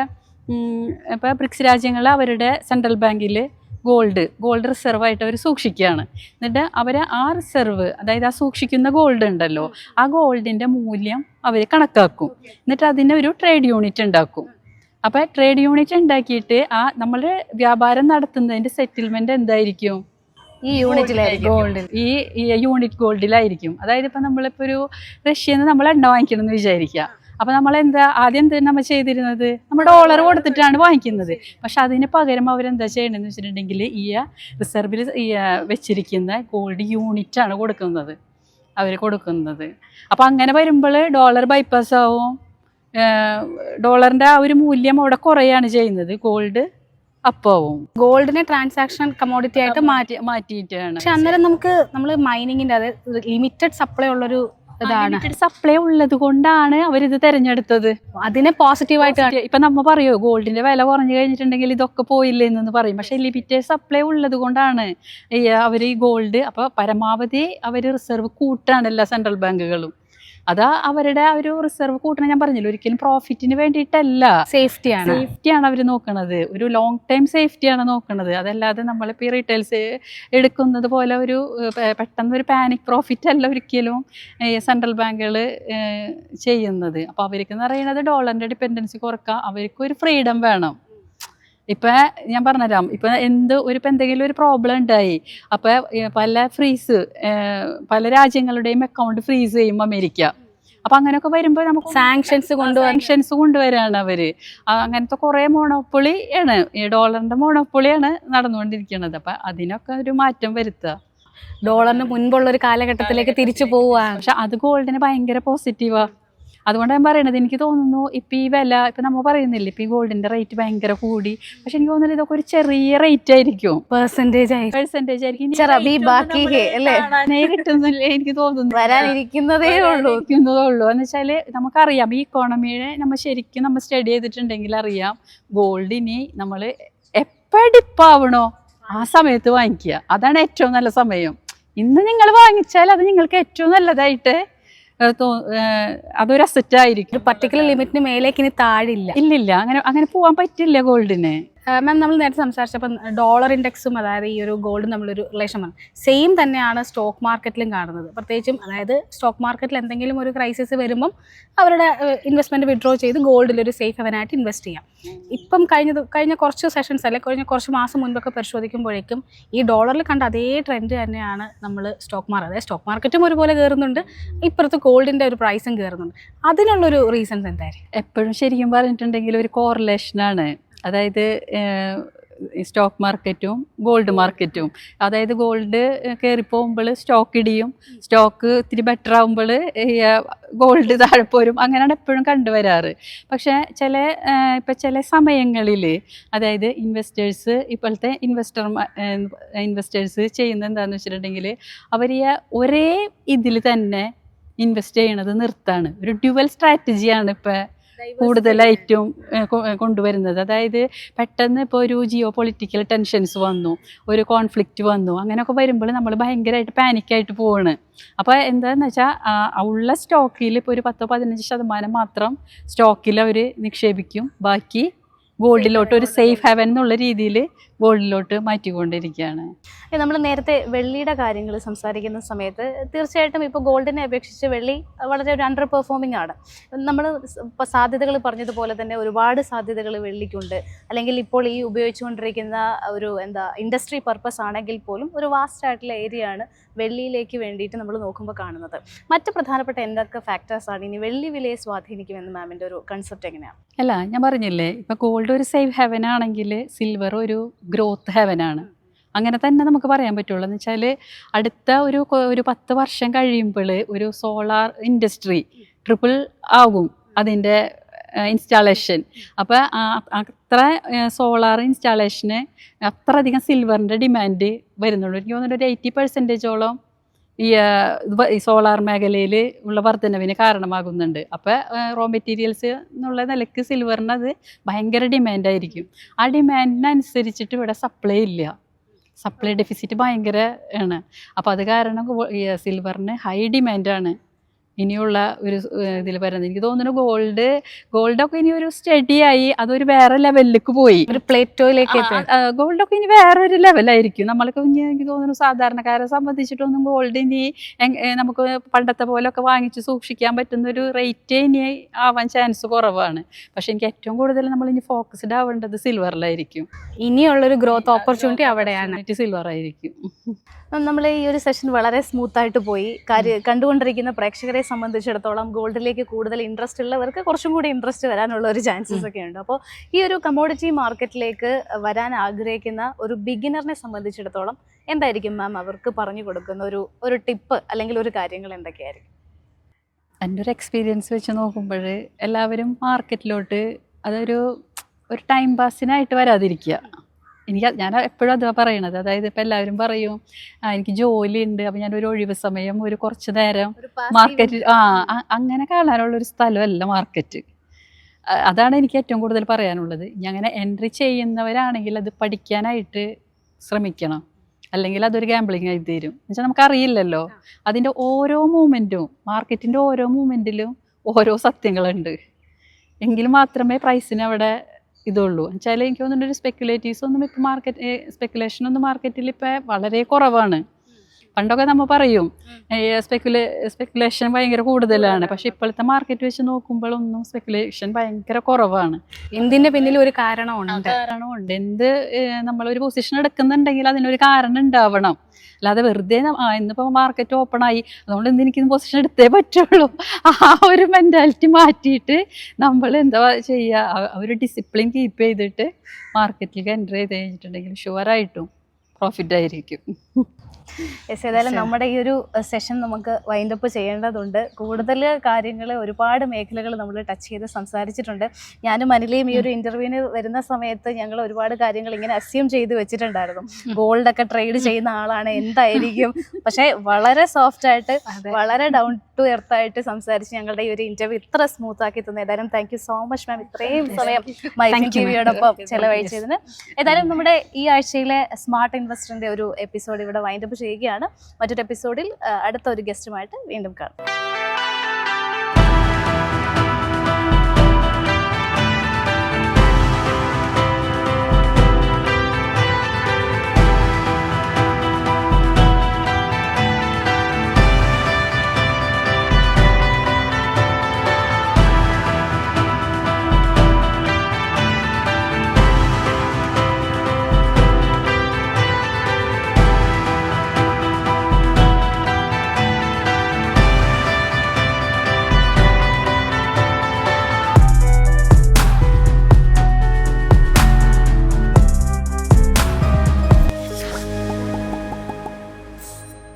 ബ്രിക്സ് രാജ്യങ്ങൾ അവരുടെ സെൻട്രൽ ബാങ്കിൽ ഗോൾഡ് റിസർവ് ആയിട്ട് അവർ സൂക്ഷിക്കുകയാണ്. എന്നിട്ട് അവർ ആ റിസർവ്, അതായത് ആ സൂക്ഷിക്കുന്ന ഗോൾഡ് ഉണ്ടല്ലോ, ആ ഗോൾഡിൻ്റെ മൂല്യം അവർ കണക്കാക്കും. എന്നിട്ട് അതിന് ഒരു ട്രേഡ് യൂണിറ്റ് ഉണ്ടാക്കും. അപ്പോൾ ട്രേഡ് യൂണിറ്റ് ഉണ്ടാക്കിയിട്ട് നമ്മൾ വ്യാപാരം നടത്തുന്നതിൻ്റെ സെറ്റിൽമെൻറ്റ് എന്തായിരിക്കും? ഈ യൂണിറ്റിലായിരിക്കും, ഗോൾഡിൽ, ഈ യൂണിറ്റ് ഗോൾഡിലായിരിക്കും. അതായത് ഇപ്പം നമ്മളിപ്പോൾ ഒരു റഷ്യയിൽ നിന്ന് നമ്മൾ എണ്ണ വാങ്ങിക്കണം എന്ന് വിചാരിക്കുക. അപ്പോൾ നമ്മൾ ആദ്യം നമ്മൾ ചെയ്തിരുന്നത് നമ്മൾ ഡോളർ കൊടുത്തിട്ടാണ് വാങ്ങിക്കുന്നത്. പക്ഷെ അതിന് പകരം അവരെന്താ ചെയ്യണമെന്ന് വെച്ചിട്ടുണ്ടെങ്കിൽ ഈ റിസർവിൽ വെച്ചിരിക്കുന്ന ഗോൾഡ് യൂണിറ്റാണ് കൊടുക്കുന്നത്. അപ്പോൾ അങ്ങനെ വരുമ്പോൾ ഡോളർ ബൈപ്പാസ് ആവും, ഡോളറിൻ്റെ ആ ഒരു മൂല്യം അവിടെ കുറയാണ് ചെയ്യുന്നത്, ഗോൾഡ് അപ്പാവും. ഗോൾഡിനെ ട്രാൻസാക്ഷൻ കമോഡിറ്റി ആയിട്ട് മാറ്റിയിട്ടാണ്. പക്ഷെ അന്നേരം നമ്മൾ മൈനിങ്ങിന്റെ അത് ലിമിറ്റഡ് സപ്ലൈ ഉള്ളൊരു ഇതാണ്, സപ്ലൈ ഉള്ളത് കൊണ്ടാണ് അവരിത് തിരഞ്ഞെടുത്തത്. അതിനെ പോസിറ്റീവായിട്ട് ഇപ്പൊ നമ്മ പറയോ ഗോൾഡിന്റെ വില കുറഞ്ഞു കഴിഞ്ഞിട്ടുണ്ടെങ്കിൽ ഇതൊക്കെ പോയില്ലേ എന്ന് പറയും. പക്ഷെ ലിമിറ്റഡ് സപ്ലൈ ഉള്ളത് കൊണ്ടാണ് അവർ ഈ ഗോൾഡ്, അപ്പൊ പരമാവധി അവർ റിസർവ് കൂട്ടാണ് എല്ലാ സെൻട്രൽ ബാങ്കുകളും. അതാ അവരുടെ ആ ഒരു റിസർവ് കൂട്ടണം. ഞാൻ പറഞ്ഞില്ല, ഒരിക്കലും പ്രോഫിറ്റിന് വേണ്ടിയിട്ടല്ല, സേഫ്റ്റിയാണ് അവർ നോക്കണത്. ഒരു ലോങ് ടൈം സേഫ്റ്റിയാണ് നോക്കണത്. അതല്ലാതെ നമ്മളിപ്പോൾ ഈ റീറ്റെയിൽസ് എടുക്കുന്നത് പോലെ ഒരു പെട്ടെന്ന് ഒരു പാനിക് പ്രോഫിറ്റ് അല്ല ഒരിക്കലും സെൻട്രൽ ബാങ്കുകൾ ചെയ്യുന്നത്. അപ്പോൾ അവർക്കെന്ന് പറയുന്നത് ഡോളറിൻ്റെ ഡിപ്പെൻഡൻസി കുറക്കുക, അവർക്കൊരു ഫ്രീഡം വേണം. ഇപ്പം ഞാൻ പറഞ്ഞുതരാം, ഇപ്പം എന്തെങ്കിലും ഒരു പ്രോബ്ലം ഉണ്ടായി, അപ്പം പല രാജ്യങ്ങളുടെയും അക്കൗണ്ട് ഫ്രീസ് ചെയ്യും അമേരിക്ക. അപ്പം അങ്ങനെയൊക്കെ വരുമ്പോൾ നമുക്ക് സാങ്ഷൻസ് കൊണ്ടുവരാണ് അവർ. അങ്ങനത്തെ കുറേ മോണോപ്പൊളിയാണ്, ഈ ഡോളറിൻ്റെ മോണോപ്പൊളിയാണ് നടന്നുകൊണ്ടിരിക്കുന്നത്. അപ്പം അതിനൊക്കെ ഒരു മാറ്റം വരുത്തുക. ഡോളറിന് മുൻപുള്ള ഒരു കാലഘട്ടത്തിലേക്ക് തിരിച്ചു പോവുകയാണ്. പക്ഷെ അത് ഗോൾഡിന് ഭയങ്കര പോസിറ്റീവാണ്. അതുകൊണ്ടാണ് ഞാൻ പറയണത്, എനിക്ക് തോന്നുന്നു ഇപ്പം ഈ വില, ഇപ്പം നമ്മൾ പറയുന്നില്ല ഇപ്പം ഈ ഗോൾഡിൻ്റെ റേറ്റ് ഭയങ്കര കൂടി, പക്ഷെ എനിക്ക് തോന്നുന്നില്ല ഇതൊക്കെ ഒരു ചെറിയ റേറ്റ് ആയിരിക്കും, പെർസെൻറ്റേജ് ആയിരിക്കും. കിട്ടുന്നില്ല എനിക്ക് തോന്നുന്നു, വരാനിരിക്കുന്നതേ ഉള്ളൂ എന്ന് വെച്ചാൽ നമുക്കറിയാം ഈ ഇക്കോണമിയെ നമ്മൾ സ്റ്റഡി ചെയ്തിട്ടുണ്ടെങ്കിൽ അറിയാം, ഗോൾഡിന് നമ്മൾ എപ്പോൾ ഡിപ്പാവണോ ആ സമയത്ത് വാങ്ങിക്കുക, അതാണ് ഏറ്റവും നല്ല സമയം. ഇന്ന് നിങ്ങൾ വാങ്ങിച്ചാൽ അത് നിങ്ങൾക്ക് ഏറ്റവും നല്ലതായിട്ട് അതൊരു അസറ്റ് ആയിരിക്കും. ഒരു പർട്ടിക്കുലർ ലിമിറ്റിന് മേലേക്ക് ഇനി താഴില്ല. ഇല്ലില്ല, അങ്ങനെ പോകാൻ പറ്റില്ല ഗോൾഡിന്. മാം, നമ്മൾ നേരത്തെ സംസാരിച്ചപ്പോൾ ഡോളർ ഇൻഡെക്സും അതായത് ഈ ഒരു ഗോൾഡും നമ്മളൊരു റിലേഷൻ ആണ്. സെയിം തന്നെയാണ് സ്റ്റോക്ക് മാർക്കറ്റിലും കാണുന്നത്. പ്രത്യേകിച്ചും അതായത് സ്റ്റോക്ക് മാർക്കറ്റിൽ എന്തെങ്കിലും ഒരു ക്രൈസിസ് വരുമ്പം അവരുടെ ഇൻവെസ്റ്റ്മെൻറ്റ് വിഡ്രോ ചെയ്ത് ഗോൾഡിലൊരു സേഫ് ഹെവനായിട്ട് ഇൻവെസ്റ്റ് ചെയ്യാം. ഇപ്പം കഴിഞ്ഞ കുറച്ച് സെഷൻസ് കഴിഞ്ഞ കുറച്ച് മാസം മുൻപൊക്കെ പരിശോധിക്കുമ്പോഴേക്കും ഈ ഡോളറിൽ കണ്ട അതേ ട്രെൻഡ് തന്നെയാണ് നമ്മൾ അതായത് സ്റ്റോക്ക് മാർക്കറ്റും ഒരുപോലെ കയറുന്നുണ്ട്, ഇപ്പുറത്ത് ഗോൾഡിൻ്റെ ഒരു പ്രൈസും കയറുന്നുണ്ട്. അതിനുള്ളൊരു റീസൺസ് എന്തായിരിക്കും? എപ്പോഴും ശരിക്കും പറഞ്ഞിട്ടുണ്ടെങ്കിൽ ഒരു കോറിലേഷനാണ്. അതായത് സ്റ്റോക്ക് മാർക്കറ്റും ഗോൾഡ് മാർക്കറ്റും, അതായത് ഗോൾഡ് കയറിപ്പോകുമ്പോൾ സ്റ്റോക്ക് ഇടിയും, സ്റ്റോക്ക് ഇത്തിരി ബെറ്റർ ആകുമ്പോൾ ഗോൾഡ് താഴെ പോരും, അങ്ങനെയാണ് എപ്പോഴും കണ്ടുവരാറ്. പക്ഷേ ചില സമയങ്ങളിൽ അതായത് ഇപ്പോഴത്തെ ഇൻവെസ്റ്റേഴ്സ് ചെയ്യുന്നത് എന്താണെന്ന് വെച്ചിട്ടുണ്ടെങ്കിൽ അവർ ഒരേ ഇതിൽ തന്നെ ഇൻവെസ്റ്റ് ചെയ്യണത് നിർത്താണ്. ഒരു ഡ്യുവൽ സ്ട്രാറ്റജിയാണ് ഇപ്പോൾ കൂടുതലായിട്ടും കൊണ്ടുവരുന്നത്. അതായത് പെട്ടെന്ന് ഇപ്പോൾ ഒരു ജിയോ പൊളിറ്റിക്കൽ ടെൻഷൻസ് വന്നു, ഒരു കോൺഫ്ലിക്റ്റ് വന്നു, അങ്ങനെയൊക്കെ വരുമ്പോൾ നമ്മൾ ഭയങ്കരമായിട്ട് പാനിക്കായിട്ട് പോവാണ്. അപ്പോൾ എന്താണെന്ന് വെച്ചാൽ ഉള്ള സ്റ്റോക്കിൽ ഇപ്പോൾ ഒരു 10-15% മാത്രം സ്റ്റോക്കിൽ അവർ നിക്ഷേപിക്കും, ബാക്കി ഗോൾഡിലോട്ട് ഒരു സേഫ് ഹെവൻ എന്നുള്ള രീതിയിൽ ഗോൾഡിലോട്ട് മാറ്റിക്കൊണ്ടിരിക്കുകയാണ്. നമ്മൾ നേരത്തെ വെള്ളിയുടെ കാര്യങ്ങൾ സംസാരിക്കുന്ന സമയത്ത് തീർച്ചയായിട്ടും ഇപ്പോൾ ഗോൾഡിനെ അപേക്ഷിച്ച് വെള്ളി വളരെ ഒരു അണ്ടർ പെർഫോമിംഗ് ആണ്. നമ്മൾ ഇപ്പോൾ സാധ്യതകൾ പറഞ്ഞതുപോലെ തന്നെ ഒരുപാട് സാധ്യതകൾ വെള്ളിക്കുണ്ട്. അല്ലെങ്കിൽ ഇപ്പോൾ ഈ ഉപയോഗിച്ചുകൊണ്ടിരിക്കുന്ന ഒരു ഇൻഡസ്ട്രി പർപ്പസ് ആണെങ്കിൽ പോലും ഒരു വാസ്റ്റ് ആയിട്ടുള്ള ഏരിയ ആണ് വെള്ളിയിലേക്ക് വേണ്ടിയിട്ട് നമ്മൾ നോക്കുമ്പോൾ കാണുന്നത്. മറ്റ് പ്രധാനപ്പെട്ട എന്തൊക്കെ ഫാക്ടേഴ്സാണ് ഇനി വെള്ളി വിലയെ സ്വാധീനിക്കുമെന്ന് മാമിൻ്റെ ഒരു കൺസെപ്റ്റ് എങ്ങനെയാണ്? അല്ല, ഞാൻ പറഞ്ഞില്ലേ ഇപ്പോൾ ഗോൾഡ് ഒരു സേഫ് ഹെവൻ ആണെങ്കിൽ സിൽവർ ഒരു ഗ്രോത്ത് ഹെവനാണ്. അങ്ങനെ തന്നെ നമുക്ക് പറയാൻ പറ്റുള്ളൂ. എന്ന് വെച്ചാൽ അടുത്ത ഒരു 10 വർഷം കഴിയുമ്പോൾ ഒരു സോളാർ ഇൻഡസ്ട്രി ട്രിപ്പിൾ ആകും അതിൻ്റെ ഇൻസ്റ്റാളേഷൻ. അപ്പോൾ അത്ര സോളാർ ഇൻസ്റ്റാളേഷന് അത്രയധികം സിൽവറിൻ്റെ ഡിമാൻഡ് വരുന്നുള്ളൂ. എനിക്ക് തോന്നുന്നു ഒരു 80% ഈ സോളാർ മേഖലയിൽ ഉള്ള വർധനവിന് കാരണമാകുന്നുണ്ട്. അപ്പോൾ റോ മെറ്റീരിയൽസ് എന്നുള്ള നിലയ്ക്ക് സിൽവറിന് അത് ഭയങ്കര ഡിമാൻഡായിരിക്കും. ആ ഡിമാൻഡിനനുസരിച്ചിട്ട് ഇവിടെ സപ്ലൈ ഇല്ല, സപ്ലൈ ഡെഫിസിറ്റ് ഭയങ്കര ആണ്. അപ്പോൾ അത് കാരണം സിൽവറിന് ഹൈ ഡിമാൻഡാണ് ഇനിയുള്ള ഒരു ഇതിൽ വരുന്നത്. എനിക്ക് തോന്നുന്നു ഗോൾഡൊക്കെ ഇനി ഒരു സ്റ്റഡിയായി അതൊരു വേറെ ലെവലിലേക്ക് പോയി. ഒരു പ്ലേറ്റോയിലേക്ക് ഗോൾഡൊക്കെ ഇനി വേറൊരു ലെവലായിരിക്കും. നമ്മൾക്ക് ഇനി എനിക്ക് തോന്നുന്നു സാധാരണക്കാരെ സംബന്ധിച്ചിട്ടൊന്നും ഗോൾഡ് ഇനി നമുക്ക് പണ്ടത്തെ പോലെയൊക്കെ വാങ്ങിച്ച് സൂക്ഷിക്കാൻ പറ്റുന്ന ഒരു റേറ്റ് ഇനി ആവാൻ ചാൻസ് കുറവാണ്. പക്ഷെ എനിക്ക് ഏറ്റവും കൂടുതൽ നമ്മൾ ഇനി ഫോക്കസ്ഡ് ആവേണ്ടത് സിൽവറിലായിരിക്കും. ഇനിയുള്ളൊരു ഗ്രോത്ത് ഓപ്പർച്യൂണിറ്റി അവിടെയാണ്. സിൽവർ ആയിരിക്കും. നമ്മൾ ഈ ഒരു സെഷൻ വളരെ സ്മൂത്തായിട്ട് പോയി. കണ്ടുകൊണ്ടിരിക്കുന്ന പ്രേക്ഷകരെ സംബന്ധിച്ചിടത്തോളം ഗോൾഡിലേക്ക് കൂടുതൽ ഇൻട്രസ്റ്റ് ഉള്ളവർക്ക് കുറച്ചും കൂടി ഇൻട്രസ്റ്റ് വരാനുള്ള ഒരു ചാൻസസ് ഒക്കെ ഉണ്ട്. അപ്പോൾ ഈ ഒരു കമ്മോഡിറ്റി മാർക്കറ്റിലേക്ക് വരാൻ ആഗ്രഹിക്കുന്ന ഒരു ബിഗിനറിനെ സംബന്ധിച്ചിടത്തോളം എന്തായിരിക്കും മാം അവർക്ക് പറഞ്ഞു കൊടുക്കുന്ന ഒരു ടിപ്പ് അല്ലെങ്കിൽ ഒരു കാര്യങ്ങൾ എന്തൊക്കെയായിരിക്കും? എൻ്റെ ഒരു എക്സ്പീരിയൻസ് വെച്ച് നോക്കുമ്പോൾ എല്ലാവരും മാർക്കറ്റിലോട്ട് അതൊരു ടൈം പാസിനായിട്ട് വരാതിരിക്കുക. ഞാൻ എപ്പോഴും അതാ പറയണത്. അതായത് ഇപ്പം എല്ലാവരും പറയും എനിക്ക് ജോലി ഉണ്ട്, അപ്പം ഞാനൊരു ഒഴിവ് സമയം ഒരു കുറച്ച് നേരം മാർക്കറ്റ് അങ്ങനെ കാണാനുള്ളൊരു സ്ഥലമല്ല മാർക്കറ്റ്. അതാണ് എനിക്ക് ഏറ്റവും കൂടുതൽ പറയാനുള്ളത്. ഇനി അങ്ങനെ എൻട്രി ചെയ്യുന്നവരാണെങ്കിൽ അത് പഠിക്കാനായിട്ട് ശ്രമിക്കണം. അല്ലെങ്കിൽ അതൊരു ഗാംബ്ലിംഗ് ആയി തീരും. എന്നുവെച്ചാൽ നമുക്കറിയില്ലല്ലോ അതിൻ്റെ ഓരോ മൂവ്മെൻറ്റും, മാർക്കറ്റിൻ്റെ ഓരോ മൂവ്മെൻറ്റിലും ഓരോ സത്യങ്ങളുണ്ട്. എങ്കിൽ മാത്രമേ പ്രൈസിന് അവിടെ ഇതുള്ളൂ. എന്നുവെച്ചാൽ എനിക്ക് തോന്നുന്നു ഒരു സ്പെക്കുലേറ്റീവ്സ് ഒന്നും ഇപ്പം സ്പെക്കുലേഷനൊന്നും മാർക്കറ്റിൽ ഇപ്പം വളരെ കുറവാണ്. പണ്ടൊക്കെ നമ്മൾ പറയും സ്പെക്കുലേഷൻ ഭയങ്കര കൂടുതലാണ്. പക്ഷെ ഇപ്പോഴത്തെ മാർക്കറ്റ് വെച്ച് നോക്കുമ്പോഴൊന്നും സ്പെക്കുലേഷൻ ഭയങ്കര കുറവാണ്. എന്തിന്റെ പിന്നിൽ ഒരു കാരണമുണ്ട്. എന്ത് നമ്മളൊരു പൊസിഷൻ എടുക്കുന്നുണ്ടെങ്കിൽ അതിനൊരു കാരണം ഉണ്ടാവണം. അല്ലാതെ വെറുതെ ഇന്നിപ്പോൾ മാർക്കറ്റ് ഓപ്പൺ ആയി അതുകൊണ്ട് ഇന്ന് എനിക്ക് പൊസിഷൻ എടുത്തേ പറ്റുള്ളൂ, ആ ഒരു മെൻറ്റാലിറ്റി മാറ്റിയിട്ട് നമ്മൾ എന്താ ചെയ്യുക, ഒരു ഡിസിപ്ലിൻ കീപ്പ് ചെയ്തിട്ട് മാർക്കറ്റിലേക്ക് എൻ്റർ ചെയ്ത് കഴിഞ്ഞിട്ടുണ്ടെങ്കിൽ ഷുവറായിട്ടും പ്രോഫിറ്റ് ആയിരിക്കും. ഏതായാലും നമ്മുടെ ഈ ഒരു സെഷൻ നമുക്ക് വൈൻഡപ്പ് ചെയ്യേണ്ടതുണ്ട്. കൂടുതൽ കാര്യങ്ങൾ, ഒരുപാട് മേഖലകൾ നമ്മൾ ടച്ച് ചെയ്ത് സംസാരിച്ചിട്ടുണ്ട്. ഞാനും അനിലയും ഈ ഒരു ഇന്റർവ്യൂവിന് വരുന്ന സമയത്ത് ഞങ്ങൾ ഒരുപാട് കാര്യങ്ങൾ ഇങ്ങനെ അസ്യൂം ചെയ്ത് വെച്ചിട്ടുണ്ടായിരുന്നു. ഗോൾഡൊക്കെ ട്രേഡ് ചെയ്യുന്ന ആളാണ്, എന്തായിരിക്കും. പക്ഷെ വളരെ സോഫ്റ്റ് ആയിട്ട്, വളരെ ഡൗൺ ടു എർത്ത് ആയിട്ട് സംസാരിച്ച് ഞങ്ങളുടെ ഈ ഒരു ഇന്റർവ്യൂ ഇത്ര സ്മൂത്ത് ആക്കി തന്നു. ഏതായാലും thank you so much ma'am, ഇത്രയും സമയം മൈഫിൻ ടിവിയോടൊപ്പം ചെലവഴിച്ചതിന്. ഏതായാലും നമ്മുടെ ഈ ആഴ്ചയിലെ സ്മാർട്ട് ഇൻവെസ്റ്ററിന്റെ ഒരു എപ്പിസോഡ് ഇവിടെ വൈൻഡപ്പ് ചെയ്യുകയാണ്. മറ്റൊരു എപ്പിസോഡിൽ അടുത്ത ഒരു ഗസ്റ്റുമായിട്ട് വീണ്ടും കാണാം.